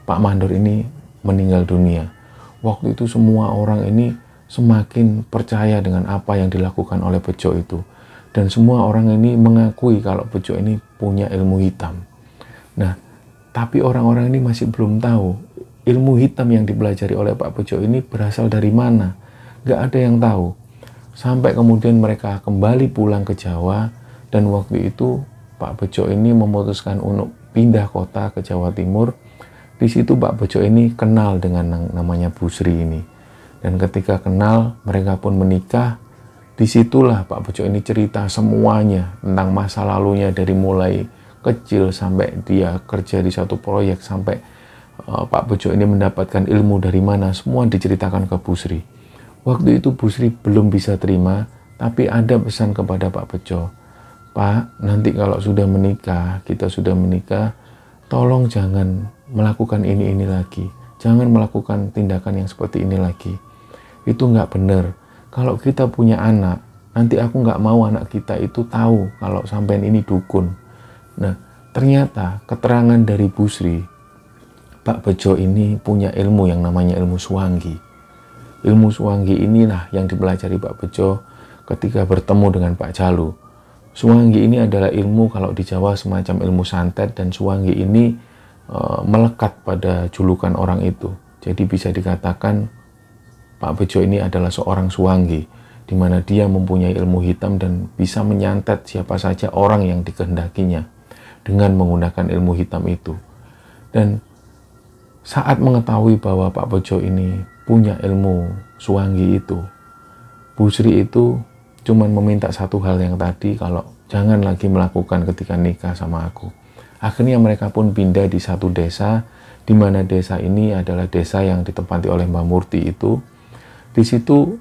Pak Mandor ini meninggal dunia. Waktu itu semua orang ini semakin percaya dengan apa yang dilakukan oleh Bejo itu. Dan semua orang ini mengakui kalau Bejo ini punya ilmu hitam. Nah, tapi orang-orang ini masih belum tahu ilmu hitam yang dipelajari oleh Pak Bejo ini berasal dari mana. Gak ada yang tahu. Sampai kemudian mereka kembali pulang ke Jawa, dan waktu itu Pak Bejo ini memutuskan untuk pindah kota ke Jawa Timur. Di situ Pak Bejo ini kenal dengan namanya Bu Sri ini. Dan ketika kenal, mereka pun menikah. Disitulah Pak Bejo ini cerita semuanya tentang masa lalunya, dari mulai kecil sampai dia kerja di satu proyek, sampai Pak Bejo ini mendapatkan ilmu dari mana, semua diceritakan ke Bu Sri. Waktu itu Bu Sri belum bisa terima, tapi ada pesan kepada Pak Bejo, Pak, nanti kalau sudah menikah, kita sudah menikah, tolong jangan melakukan ini lagi, jangan melakukan tindakan yang seperti ini lagi. Itu nggak benar. Kalau kita punya anak, nanti aku nggak mau anak kita itu tahu kalau sampean ini dukun. Nah, ternyata keterangan dari Bu Sri, Pak Bejo ini punya ilmu yang namanya ilmu Suwanggi. Ilmu Suwanggi inilah yang dipelajari Pak Bejo ketika bertemu dengan Pak Jalu. Suwanggi ini adalah ilmu, kalau di Jawa semacam ilmu santet, dan Suwanggi ini melekat pada julukan orang itu. Jadi bisa dikatakan Pak Bejo ini adalah seorang Suwanggi, di mana dia mempunyai ilmu hitam dan bisa menyantet siapa saja orang yang dikehendakinya dengan menggunakan ilmu hitam itu. Dan saat mengetahui bahwa Pak Bejo ini punya ilmu Suwanggi itu, Bu Sri itu cuman meminta satu hal yang tadi, kalau jangan lagi melakukan ketika nikah sama aku. Akhirnya mereka pun pindah di satu desa, di mana desa ini adalah desa yang ditempati oleh Mbah Murti itu. Di situ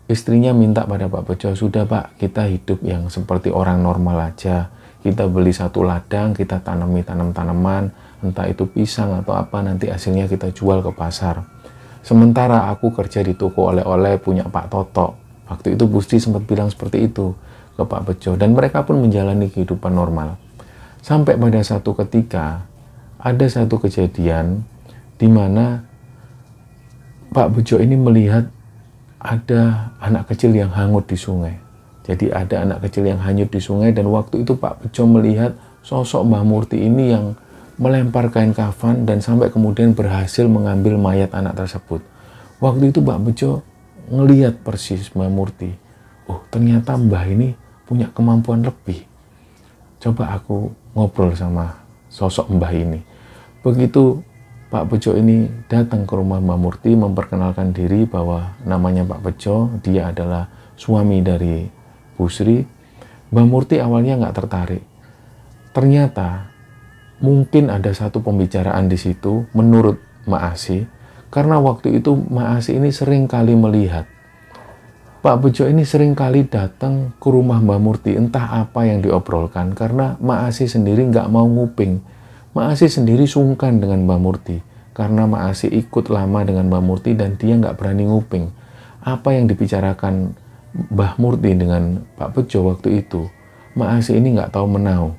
istrinya minta pada Pak Bejo, sudah Pak, kita hidup yang seperti orang normal aja. Kita beli satu ladang, kita tanam tanaman, entah itu pisang atau apa, nanti hasilnya kita jual ke pasar. Sementara aku kerja di toko oleh-oleh punya Pak Toto. Waktu itu Bu Sri sempat bilang seperti itu ke Pak Bejo, dan mereka pun menjalani kehidupan normal. Sampai pada satu ketika, ada satu kejadian di mana Pak Bejo ini melihat ada anak kecil yang hanyut di sungai. Jadi ada anak kecil yang hanyut di sungai, dan waktu itu Pak Bejo melihat sosok Mbah Murti ini yang melempar kain kafan dan sampai kemudian berhasil mengambil mayat anak tersebut. Waktu itu Pak Bejo ngelihat persis Mbah Murti. Oh, ternyata Mbah ini punya kemampuan lebih. Coba aku ngobrol sama sosok Mbah ini. Begitu Pak Bejo ini datang ke rumah Mbah Murti, memperkenalkan diri bahwa namanya Pak Bejo, dia adalah suami dari Bu Sri, Mbah Murti awalnya nggak tertarik. Ternyata mungkin ada satu pembicaraan di situ menurut Mak Asi, karena waktu itu Mak Asi ini sering kali melihat Pak Bejo ini sering kali datang ke rumah Mbah Murti, entah apa yang diobrolkan, karena Mak Asi sendiri nggak mau nguping. Mak Asi sendiri sungkan dengan Mbah Murti, karena Mak Asi ikut lama dengan Mbah Murti dan dia nggak berani nguping. Apa yang dibicarakan Mbah Murti dengan Pak Bejo waktu itu, Mak Asi ini nggak tahu menau.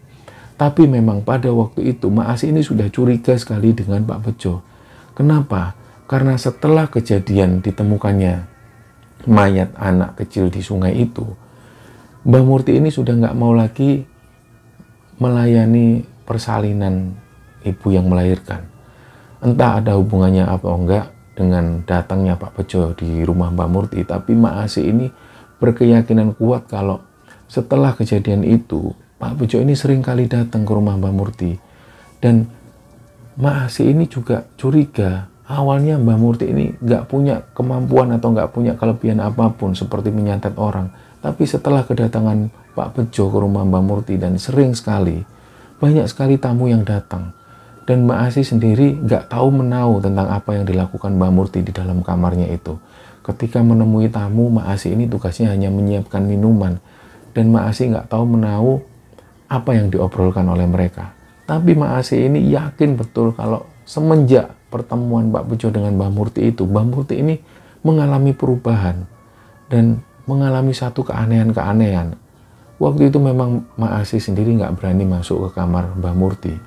Tapi memang pada waktu itu Mak Asi ini sudah curiga sekali dengan Pak Bejo. Kenapa? Karena setelah kejadian ditemukannya mayat anak kecil di sungai itu, Mbah Murti ini sudah nggak mau lagi melayani persalinan ibu yang melahirkan. Entah ada hubungannya apa enggak dengan datangnya Pak Bejo di rumah Mbah Murti, tapi Mak Asi ini berkeyakinan kuat kalau setelah kejadian itu Pak Bejo ini sering kali datang ke rumah Mbah Murti. Dan Mak Asi ini juga curiga, awalnya Mbah Murti ini nggak punya kemampuan atau nggak punya kelebihan apapun seperti menyantet orang. Tapi setelah kedatangan Pak Bejo ke rumah Mbah Murti dan sering sekali, banyak sekali tamu yang datang. Dan Mak Asi sendiri nggak tahu menau tentang apa yang dilakukan Mbah Murti di dalam kamarnya itu. Ketika menemui tamu, Mak Asi ini tugasnya hanya menyiapkan minuman. Dan Mak Asi nggak tahu menau apa yang diobrolkan oleh mereka. Tapi Mak Asi ini yakin betul kalau semenjak pertemuan Pak Bejo dengan Mbah Murti itu, Mbah Murti ini mengalami perubahan dan mengalami satu keanehan-keanehan. Waktu itu memang Mak Asi sendiri nggak berani masuk ke kamar Mbah Murti,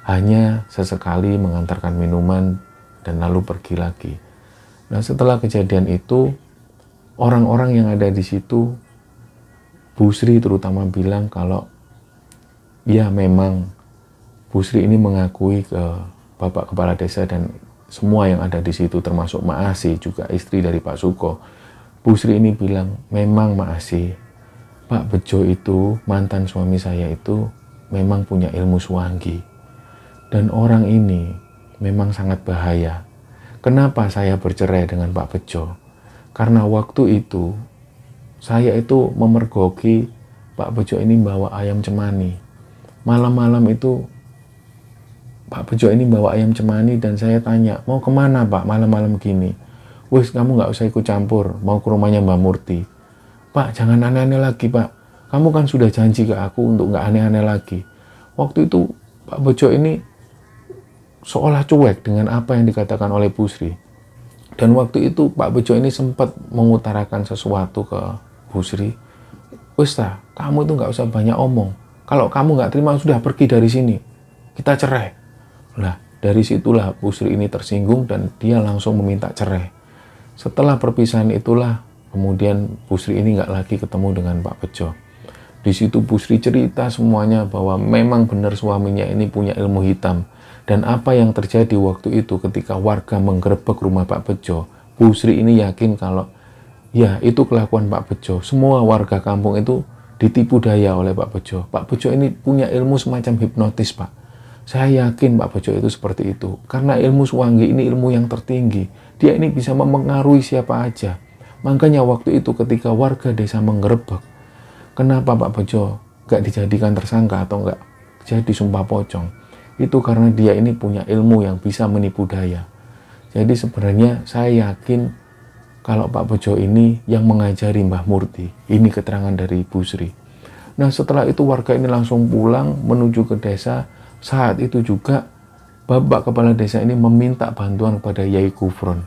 hanya sesekali mengantarkan minuman dan lalu pergi lagi. Nah, setelah kejadian itu, orang-orang yang ada di situ, Bu Sri terutama bilang kalau ya memang Bu Sri ini mengakui ke Bapak Kepala Desa dan semua yang ada di situ termasuk Mak Asi, juga istri dari Pak Suko. Bu Sri ini bilang, memang Mak Asi, Pak Bejo itu, mantan suami saya itu memang punya ilmu suanggi. Dan orang ini memang sangat bahaya. Kenapa saya bercerai dengan Pak Bejo? Karena waktu itu saya itu memergoki Pak Bejo ini bawa ayam cemani. Malam-malam itu Pak Bejo ini bawa ayam cemani dan saya tanya, mau kemana Pak malam-malam gini? Wis, kamu nggak usah ikut campur, mau ke rumahnya Mbah Murti. Pak, jangan aneh-aneh lagi Pak. Kamu kan sudah janji ke aku untuk nggak aneh-aneh lagi. Waktu itu Pak Bejo ini seolah cuek dengan apa yang dikatakan oleh Bu Sri. Dan waktu itu Pak Bejo ini sempat mengutarakan sesuatu ke Bu Sri. Wis kamu itu nggak usah banyak omong. Kalau kamu nggak terima, sudah pergi dari sini. Kita cerai. Nah, dari situlah Bu Sri ini tersinggung dan dia langsung meminta cerai. Setelah perpisahan itulah, kemudian Bu Sri ini nggak lagi ketemu dengan Pak Bejo. Di situ Bu Sri cerita semuanya bahwa memang benar suaminya ini punya ilmu hitam. Dan apa yang terjadi waktu itu ketika warga menggerebek rumah Pak Bejo, Bu Sri ini yakin kalau ya itu kelakuan Pak Bejo. Semua warga kampung itu ditipu daya oleh Pak Bejo. Pak Bejo ini punya ilmu semacam hipnotis, Pak. Saya yakin Pak Bejo itu seperti itu. Karena ilmu suanggi ini ilmu yang tertinggi. Dia ini bisa mempengaruhi siapa aja. Makanya waktu itu ketika warga desa menggerebek, kenapa Pak Bejo gak dijadikan tersangka atau gak jadi sumpah pocong? Itu karena dia ini punya ilmu yang bisa menipu daya. Jadi sebenarnya saya yakin kalau Pak Bejo ini yang mengajari Mbah Murti. Ini keterangan dari Bu Sri. Nah, setelah itu warga ini langsung pulang menuju ke desa. Saat itu juga Bapak Kepala Desa ini meminta bantuan kepada Yai Gufron.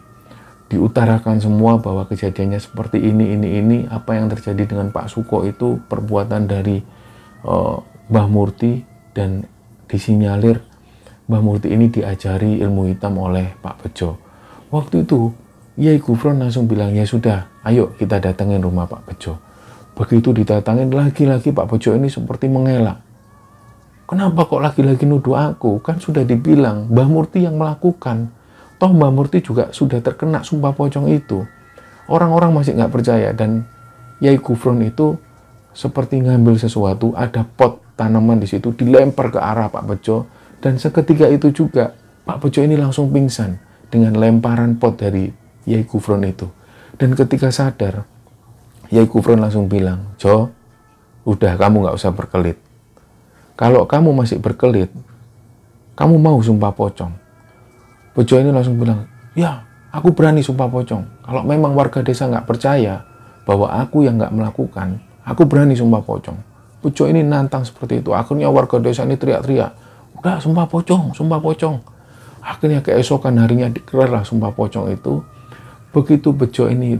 Diutarakan semua bahwa kejadiannya seperti ini, apa yang terjadi dengan Pak Suko itu perbuatan dari Mbah Murti, dan disinyalir Mbah Murti ini diajari ilmu hitam oleh Pak Bejo. Waktu itu Yai Gufron langsung bilang, ya sudah, ayo kita datangin rumah Pak Bejo. Begitu didatangin, lagi-lagi Pak Bejo ini seperti mengelak. Kenapa kok lagi-lagi nuduh aku? Kan sudah dibilang Mbah Murti yang melakukan. Toh Mbah Murti juga sudah terkena sumpah pocong itu. Orang-orang masih nggak percaya, dan Yai Gufron itu seperti ngambil sesuatu, ada pot tanaman di situ, dilempar ke arah Pak Bejo, dan seketika itu juga Pak Bejo ini langsung pingsan dengan lemparan pot dari Yai Gufron itu. Dan ketika sadar, Yai Gufron langsung bilang, Jo, Udah, kamu nggak usah berkelit. Kalau kamu masih berkelit, kamu mau sumpah pocong. Bejo ini langsung bilang, ya, aku berani sumpah pocong. Kalau memang warga desa nggak percaya bahwa aku yang nggak melakukan, aku berani sumpah pocong. Bejo ini nantang seperti itu. Akhirnya warga desa ini teriak-teriak, udah sumpah pocong, sumpah pocong. Akhirnya keesokan harinya dikelarlah sumpah pocong itu. Begitu Bejo ini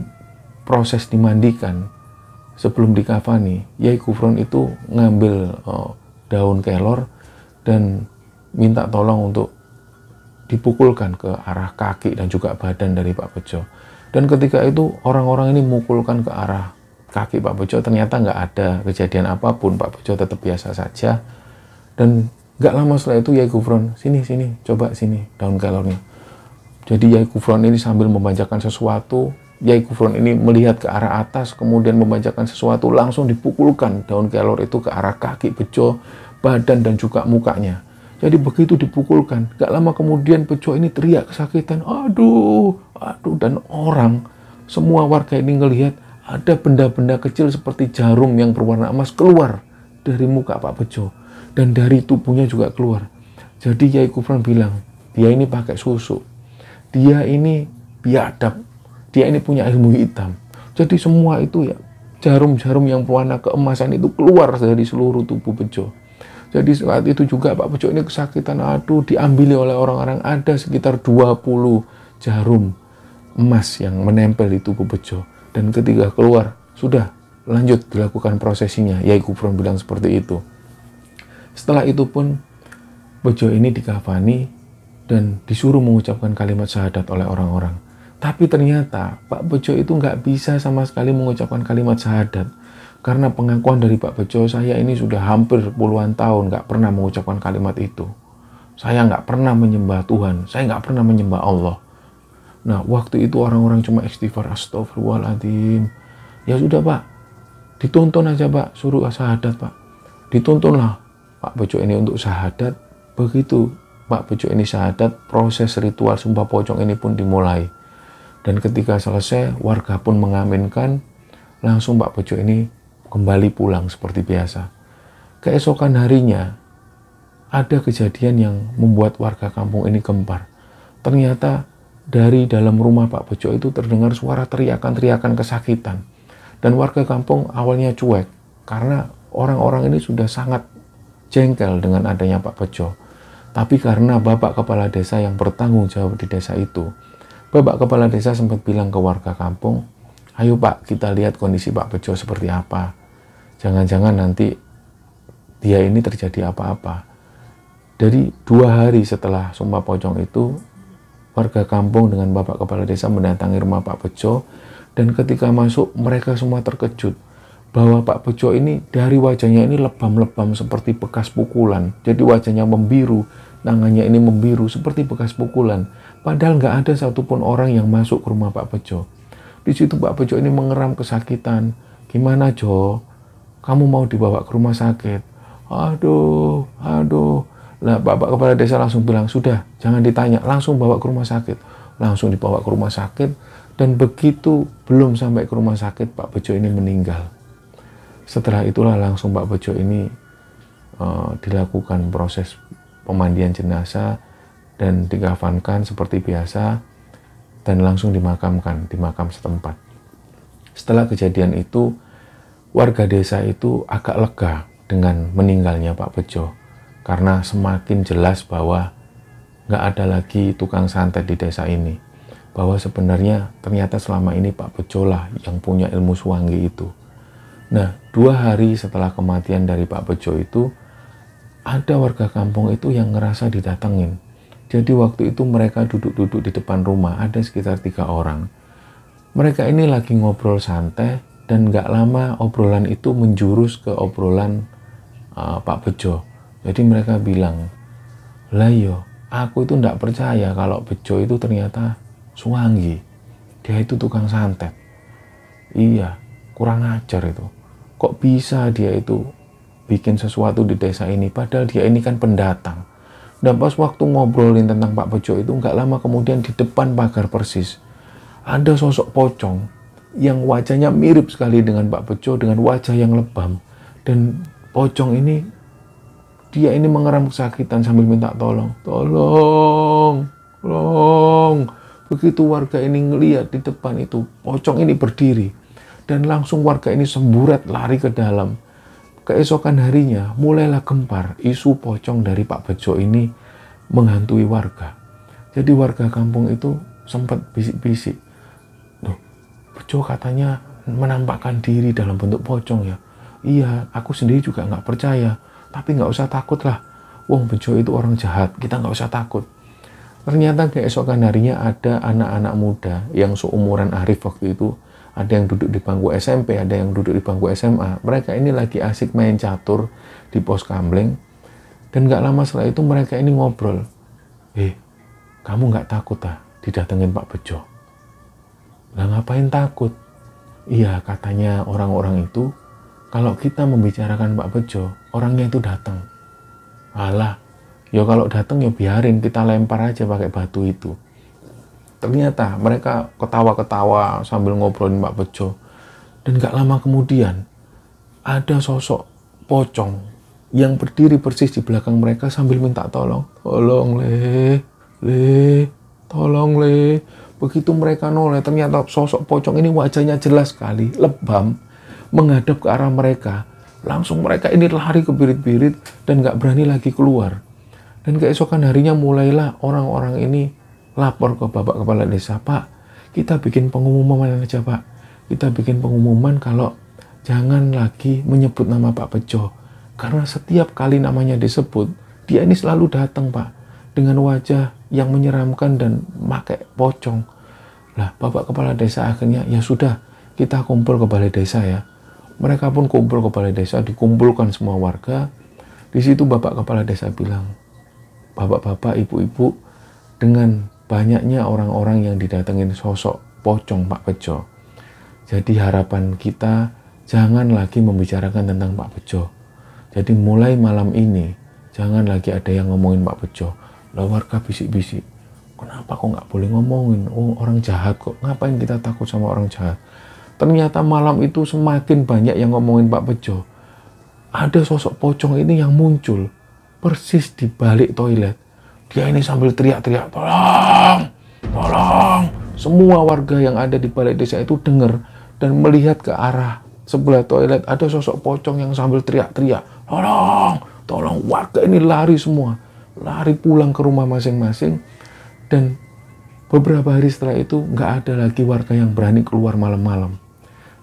proses dimandikan, sebelum dikafani, Yai Gufron itu ngambil daun kelor dan minta tolong untuk dipukulkan ke arah kaki dan juga badan dari Pak Bejo. Dan ketika itu orang-orang ini memukulkan ke arah kaki Pak Bejo, ternyata nggak ada kejadian apapun. Pak Bejo tetap biasa saja. Dan nggak lama setelah itu Yai Gufron, sini, coba sini daun kelornya. Jadi Yai Gufron ini sambil membacakan sesuatu, Yai Gufron ini melihat ke arah atas, kemudian membacakan sesuatu, langsung dipukulkan daun kelor itu ke arah kaki Bejo, badan dan juga mukanya. Jadi begitu dipukulkan, gak lama kemudian Bejo ini teriak kesakitan, aduh, dan orang, semua warga ini ngelihat ada benda-benda kecil seperti jarum yang berwarna emas keluar dari muka Pak Bejo, dan dari tubuhnya juga keluar. Jadi Yai Gufron bilang, dia ini pakai susu, dia ini biadab, dia ini punya ilmu hitam. Jadi semua itu ya, jarum-jarum yang berwarna keemasan itu keluar dari seluruh tubuh Bejo. Jadi saat itu juga Pak Bejo ini kesakitan, aduh, diambil oleh orang-orang. Ada sekitar 20 jarum emas yang menempel di tubuh Bejo. Dan ketika keluar, sudah lanjut dilakukan prosesinya. Yai Gufron bilang seperti itu. Setelah itu pun Bejo ini dikafani dan disuruh mengucapkan kalimat syahadat oleh orang-orang. Tapi ternyata Pak Bejo itu nggak bisa sama sekali mengucapkan kalimat syahadat. Karena pengakuan dari Pak Bejo, saya ini sudah hampir puluhan tahun nggak pernah mengucapkan kalimat itu. Saya nggak pernah menyembah Tuhan, saya nggak pernah menyembah Allah. Nah, waktu itu orang-orang cuma istighfar, astagfirullahaladzim. Ya sudah Pak, dituntun aja Pak, suruh syahadat Pak. Dituntunlah Pak Bejo ini untuk syahadat. Begitu Pak Bejo ini syahadat, proses ritual sumpah pocong ini pun dimulai. Dan ketika selesai, warga pun mengaminkan, langsung Pak Bejo ini kembali pulang seperti biasa. Keesokan harinya, ada kejadian yang membuat warga kampung ini gempar. Ternyata dari dalam rumah Pak Bejo itu terdengar suara teriakan-teriakan kesakitan. Dan warga kampung awalnya cuek, karena orang-orang ini sudah sangat jengkel dengan adanya Pak Bejo. Tapi karena Bapak Kepala Desa yang bertanggung jawab di desa itu, Bapak Kepala Desa sempat bilang ke warga kampung, ayo Pak, kita lihat kondisi Pak Bejo seperti apa. Jangan-jangan nanti dia ini terjadi apa-apa. Jadi 2 hari setelah sumpah pocong itu, warga kampung dengan Bapak Kepala Desa mendatangi rumah Pak Bejo. Dan ketika masuk, mereka semua terkejut bahwa Pak Bejo ini dari wajahnya ini lebam-lebam seperti bekas pukulan. Jadi wajahnya membiru, tangannya ini membiru seperti bekas pukulan. Padahal nggak ada satupun orang yang masuk ke rumah Pak Bejo. Di situ Pak Bejo ini mengeram kesakitan. Gimana Jo? Kamu mau dibawa ke rumah sakit? Aduh. Lah Bapak Kepala Desa langsung bilang, sudah, jangan ditanya, langsung bawa ke rumah sakit. Langsung dibawa ke rumah sakit, dan begitu belum sampai ke rumah sakit, Pak Bejo ini meninggal. Setelah itulah langsung Pak Bejo ini dilakukan proses pemandian jenazah dan dikafankan seperti biasa, dan langsung dimakamkan di makam setempat. Setelah kejadian itu, warga desa itu agak lega dengan meninggalnya Pak Bejo, karena semakin jelas bahwa nggak ada lagi tukang santet di desa ini. Bahwa sebenarnya ternyata selama ini Pak Bejo lah yang punya ilmu suwangi itu. Nah, 2 hari setelah kematian dari Pak Bejo itu, ada warga kampung itu yang ngerasa didatengin. Jadi waktu itu mereka duduk-duduk di depan rumah, ada sekitar 3 orang. Mereka ini lagi ngobrol santai, dan gak lama obrolan itu menjurus ke obrolan Pak Bejo. Jadi mereka bilang, lah yo, aku itu ndak percaya kalau Bejo itu ternyata suwangi. Dia itu tukang santet. Iya, kurang ajar itu. Kok bisa dia itu bikin sesuatu di desa ini, padahal dia ini kan pendatang. Dan pas waktu ngobrolin tentang Pak Bejo itu, nggak lama kemudian di depan pagar persis, ada sosok pocong yang wajahnya mirip sekali dengan Pak Bejo, dengan wajah yang lebam. Dan pocong ini, dia ini mengeram kesakitan sambil minta tolong. Tolong, tolong. Begitu warga ini ngelihat di depan itu, pocong ini berdiri. Dan langsung warga ini semburat lari ke dalam. Keesokan harinya, mulailah gempar isu pocong dari Pak Bejo ini menghantui warga. Jadi warga kampung itu sempat bisik-bisik. Loh, Bejo katanya menampakkan diri dalam bentuk pocong ya. Iya, aku sendiri juga nggak percaya. Tapi nggak usah takut lah. Wong Bejo itu orang jahat, kita nggak usah takut. Ternyata keesokan harinya ada anak-anak muda yang seumuran Arif waktu itu. Ada yang duduk di bangku SMP, ada yang duduk di bangku SMA. Mereka ini lagi asik main catur di pos kamling. Dan nggak lama setelah itu mereka ini ngobrol. Kamu nggak takut didatengin Pak Bejo? Lah ngapain takut? Iya, katanya orang-orang itu, kalau kita membicarakan Pak Bejo, orangnya itu datang. Alah, ya kalau datang ya biarin, kita lempar aja pakai batu itu. Ternyata mereka ketawa-ketawa sambil ngobrolin Pak Bejo. Dan gak lama kemudian, ada sosok pocong yang berdiri persis di belakang mereka sambil minta tolong. Tolong le, tolong le. Begitu mereka noleh, ternyata sosok pocong ini wajahnya jelas sekali, lebam, menghadap ke arah mereka. Langsung mereka ini lari ke birit-birit dan gak berani lagi keluar. Dan keesokan harinya mulailah orang-orang ini lapor ke Bapak Kepala Desa, Pak, kita bikin pengumuman aja Pak. Kita bikin pengumuman kalau jangan lagi menyebut nama Pak Bejo. Karena setiap kali namanya disebut, dia ini selalu datang Pak. Dengan wajah yang menyeramkan dan pakai pocong. Lah, Bapak Kepala Desa akhirnya, ya sudah, kita kumpul ke balai desa ya. Mereka pun kumpul ke balai desa, dikumpulkan semua warga. Di situ Bapak Kepala Desa bilang, Bapak-bapak, ibu-ibu, dengan banyaknya orang-orang yang didatengin sosok pocong Pak Bejo. Jadi harapan kita jangan lagi membicarakan tentang Pak Bejo. Jadi mulai malam ini jangan lagi ada yang ngomongin Pak Bejo. Lah warga bisik-bisik, kenapa kok nggak boleh ngomongin? Oh, orang jahat kok. Ngapain kita takut sama orang jahat? Ternyata malam itu semakin banyak yang ngomongin Pak Bejo. Ada sosok pocong ini yang muncul persis di balik toilet. Dia ini sambil teriak-teriak, tolong, tolong. Semua warga yang ada di balai desa itu dengar dan melihat ke arah sebelah toilet. Ada sosok pocong yang sambil teriak-teriak, tolong, tolong. Warga ini lari semua, lari pulang ke rumah masing-masing. Dan beberapa hari setelah itu nggak ada lagi warga yang berani keluar malam-malam.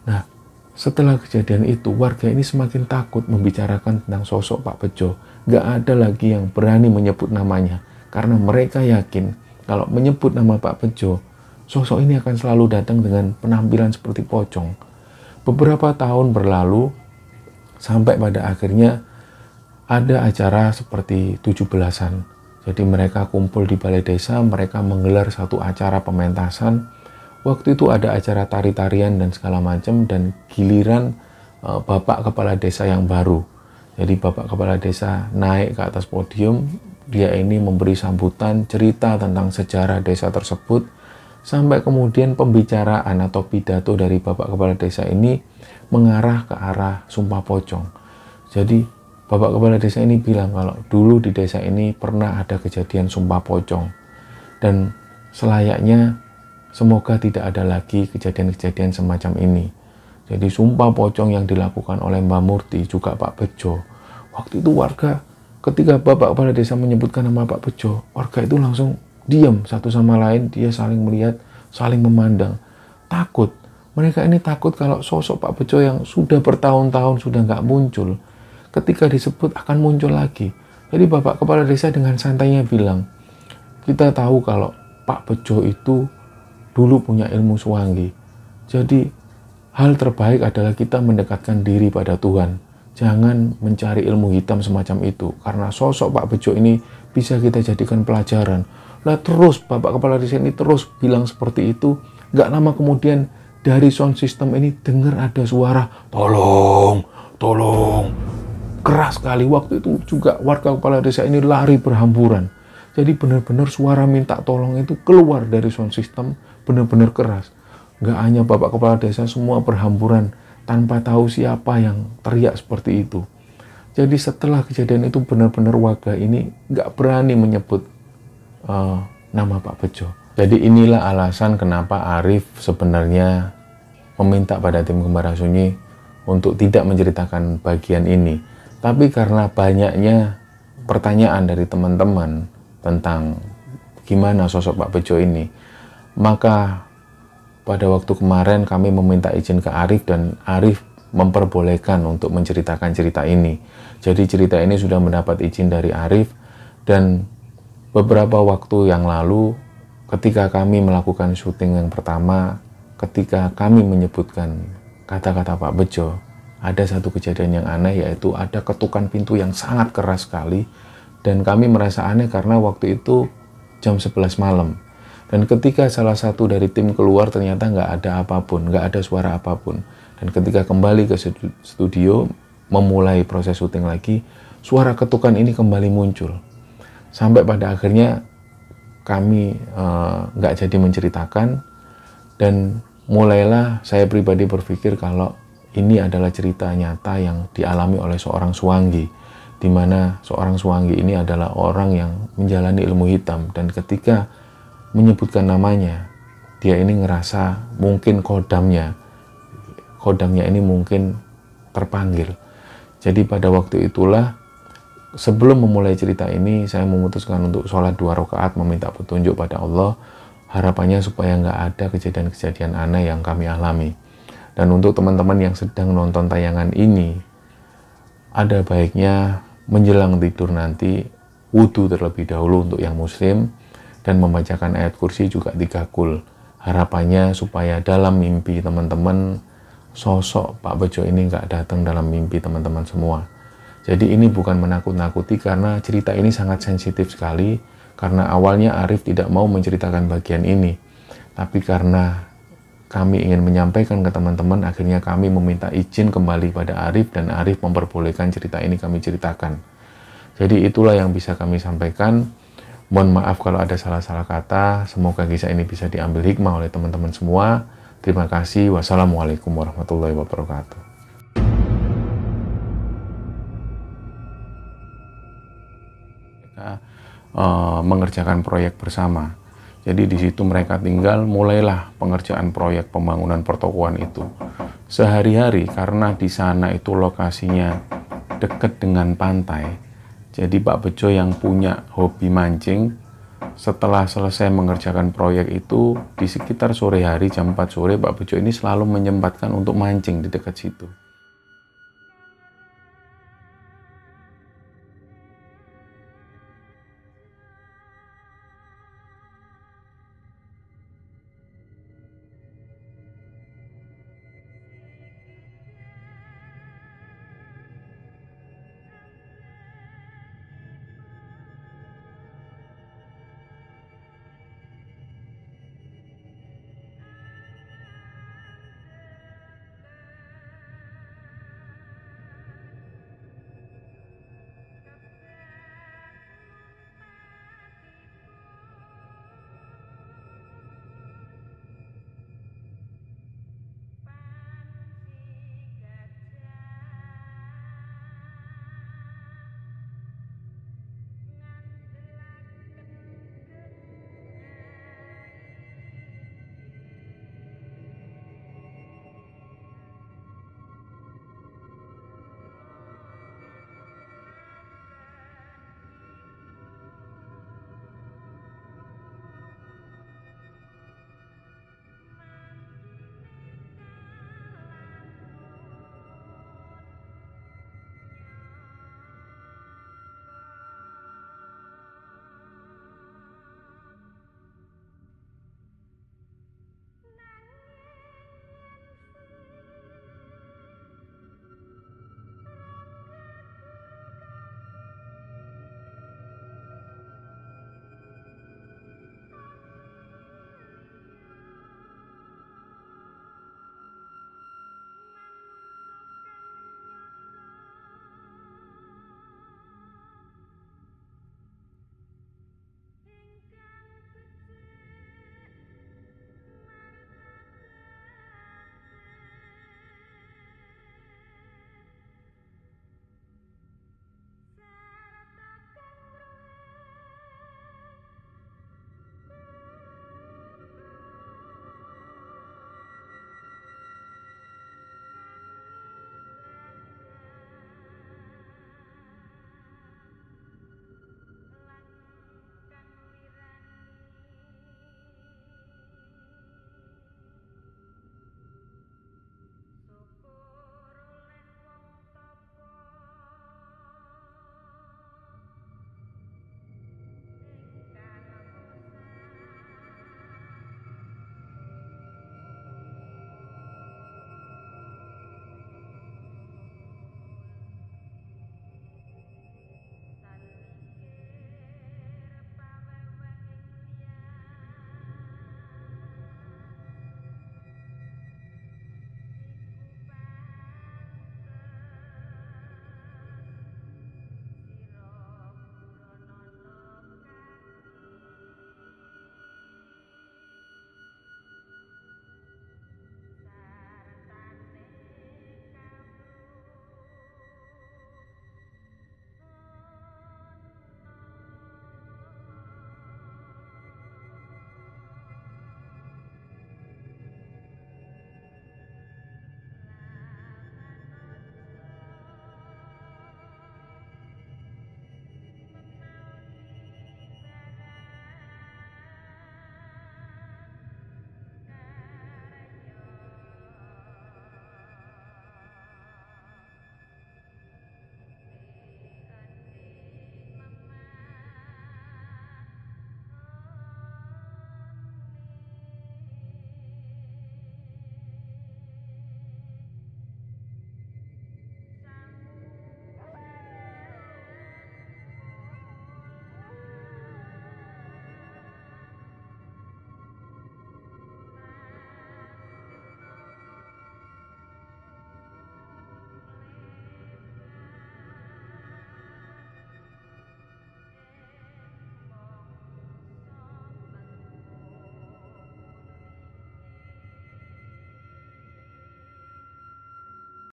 Nah, setelah kejadian itu, warga ini semakin takut membicarakan tentang sosok Pak Bejo. Nggak ada lagi yang berani menyebut namanya. Karena mereka yakin kalau menyebut nama Pak Bejo, sosok ini akan selalu datang dengan penampilan seperti pocong. Beberapa tahun berlalu, sampai pada akhirnya ada acara seperti 17-an. Jadi mereka kumpul di balai desa, mereka menggelar satu acara pementasan. Waktu itu ada acara tari-tarian dan segala macam, dan giliran Bapak Kepala Desa yang baru. Jadi Bapak Kepala Desa naik ke atas podium, dia ini memberi sambutan, cerita tentang sejarah desa tersebut, sampai kemudian pembicaraan atau pidato dari Bapak Kepala Desa ini mengarah ke arah sumpah pocong. Jadi Bapak Kepala Desa ini bilang kalau dulu di desa ini pernah ada kejadian sumpah pocong. Dan selayaknya semoga tidak ada lagi kejadian-kejadian semacam ini. Jadi sumpah pocong yang dilakukan oleh Mbah Murti juga Pak Bejo. Waktu itu warga, ketika Bapak Kepala Desa menyebutkan nama Pak Bejo, warga itu langsung diam satu sama lain, dia saling melihat, saling memandang. Takut. Mereka ini takut kalau sosok Pak Bejo yang sudah bertahun-tahun sudah nggak muncul, ketika disebut akan muncul lagi. Jadi Bapak Kepala Desa dengan santainya bilang, kita tahu kalau Pak Bejo itu dulu punya ilmu suwangi. Jadi hal terbaik adalah kita mendekatkan diri pada Tuhan. Jangan mencari ilmu hitam semacam itu, karena sosok Pak Bejo ini bisa kita jadikan pelajaran. Nah terus Bapak Kepala Desa ini terus bilang seperti itu. Gak lama kemudian dari sound system ini dengar ada suara tolong, tolong. Keras sekali. Waktu itu juga warga Kepala Desa ini lari berhamburan. Jadi benar-benar suara minta tolong itu keluar dari sound system benar-benar keras. Gak hanya Bapak Kepala Desa, semua berhamburan tanpa tahu siapa yang teriak seperti itu. Jadi setelah kejadian itu benar-benar warga ini nggak berani menyebut nama Pak Bejo. Jadi inilah alasan kenapa Arif sebenarnya meminta pada tim Kembara Sunyi untuk tidak menceritakan bagian ini. Tapi karena banyaknya pertanyaan dari teman-teman tentang gimana sosok Pak Bejo ini, maka pada waktu kemarin kami meminta izin ke Arif dan Arif memperbolehkan untuk menceritakan cerita ini. Jadi cerita ini sudah mendapat izin dari Arif, dan beberapa waktu yang lalu ketika kami melakukan syuting yang pertama, ketika kami menyebutkan kata-kata Pak Bejo, ada satu kejadian yang aneh, yaitu ada ketukan pintu yang sangat keras sekali, dan kami merasa aneh karena waktu itu jam 11 malam. Dan ketika salah satu dari tim keluar, ternyata nggak ada apapun, nggak ada suara apapun. Dan ketika kembali ke studio, memulai proses syuting lagi, suara ketukan ini kembali muncul. Sampai pada akhirnya kami nggak jadi menceritakan, dan mulailah saya pribadi berpikir kalau ini adalah cerita nyata yang dialami oleh seorang Suwanggi, di mana seorang Suwanggi ini adalah orang yang menjalani ilmu hitam, dan ketika menyebutkan namanya, dia ini ngerasa mungkin kodamnya ini mungkin terpanggil. Jadi pada waktu itulah, sebelum memulai cerita ini, saya memutuskan untuk sholat 2 rakaat meminta petunjuk pada Allah, harapannya supaya nggak ada kejadian-kejadian aneh yang kami alami. Dan untuk teman-teman yang sedang nonton tayangan ini, ada baiknya menjelang tidur nanti wudhu terlebih dahulu untuk yang muslim, dan membacakan ayat kursi juga 3 kul. Harapannya supaya dalam mimpi teman-teman, sosok Pak Bejo ini nggak datang dalam mimpi teman-teman semua. Jadi ini bukan menakut-nakuti, karena cerita ini sangat sensitif sekali, karena awalnya Arif tidak mau menceritakan bagian ini. Tapi karena kami ingin menyampaikan ke teman-teman, akhirnya kami meminta izin kembali pada Arif, dan Arif memperbolehkan cerita ini kami ceritakan. Jadi itulah yang bisa kami sampaikan. Mohon maaf kalau ada salah-salah kata. Semoga kisah ini bisa diambil hikmah oleh teman-teman semua. Terima kasih. Wassalamualaikum warahmatullahi wabarakatuh. Mengerjakan proyek bersama. Jadi di situ mereka tinggal, mulailah pengerjaan proyek pembangunan pertokoan itu. Sehari-hari, karena di sana itu lokasinya dekat dengan pantai. Jadi Pak Bejo yang punya hobi mancing, setelah selesai mengerjakan proyek itu, di sekitar sore hari jam 4 sore, Pak Bejo ini selalu menyempatkan untuk mancing di dekat situ.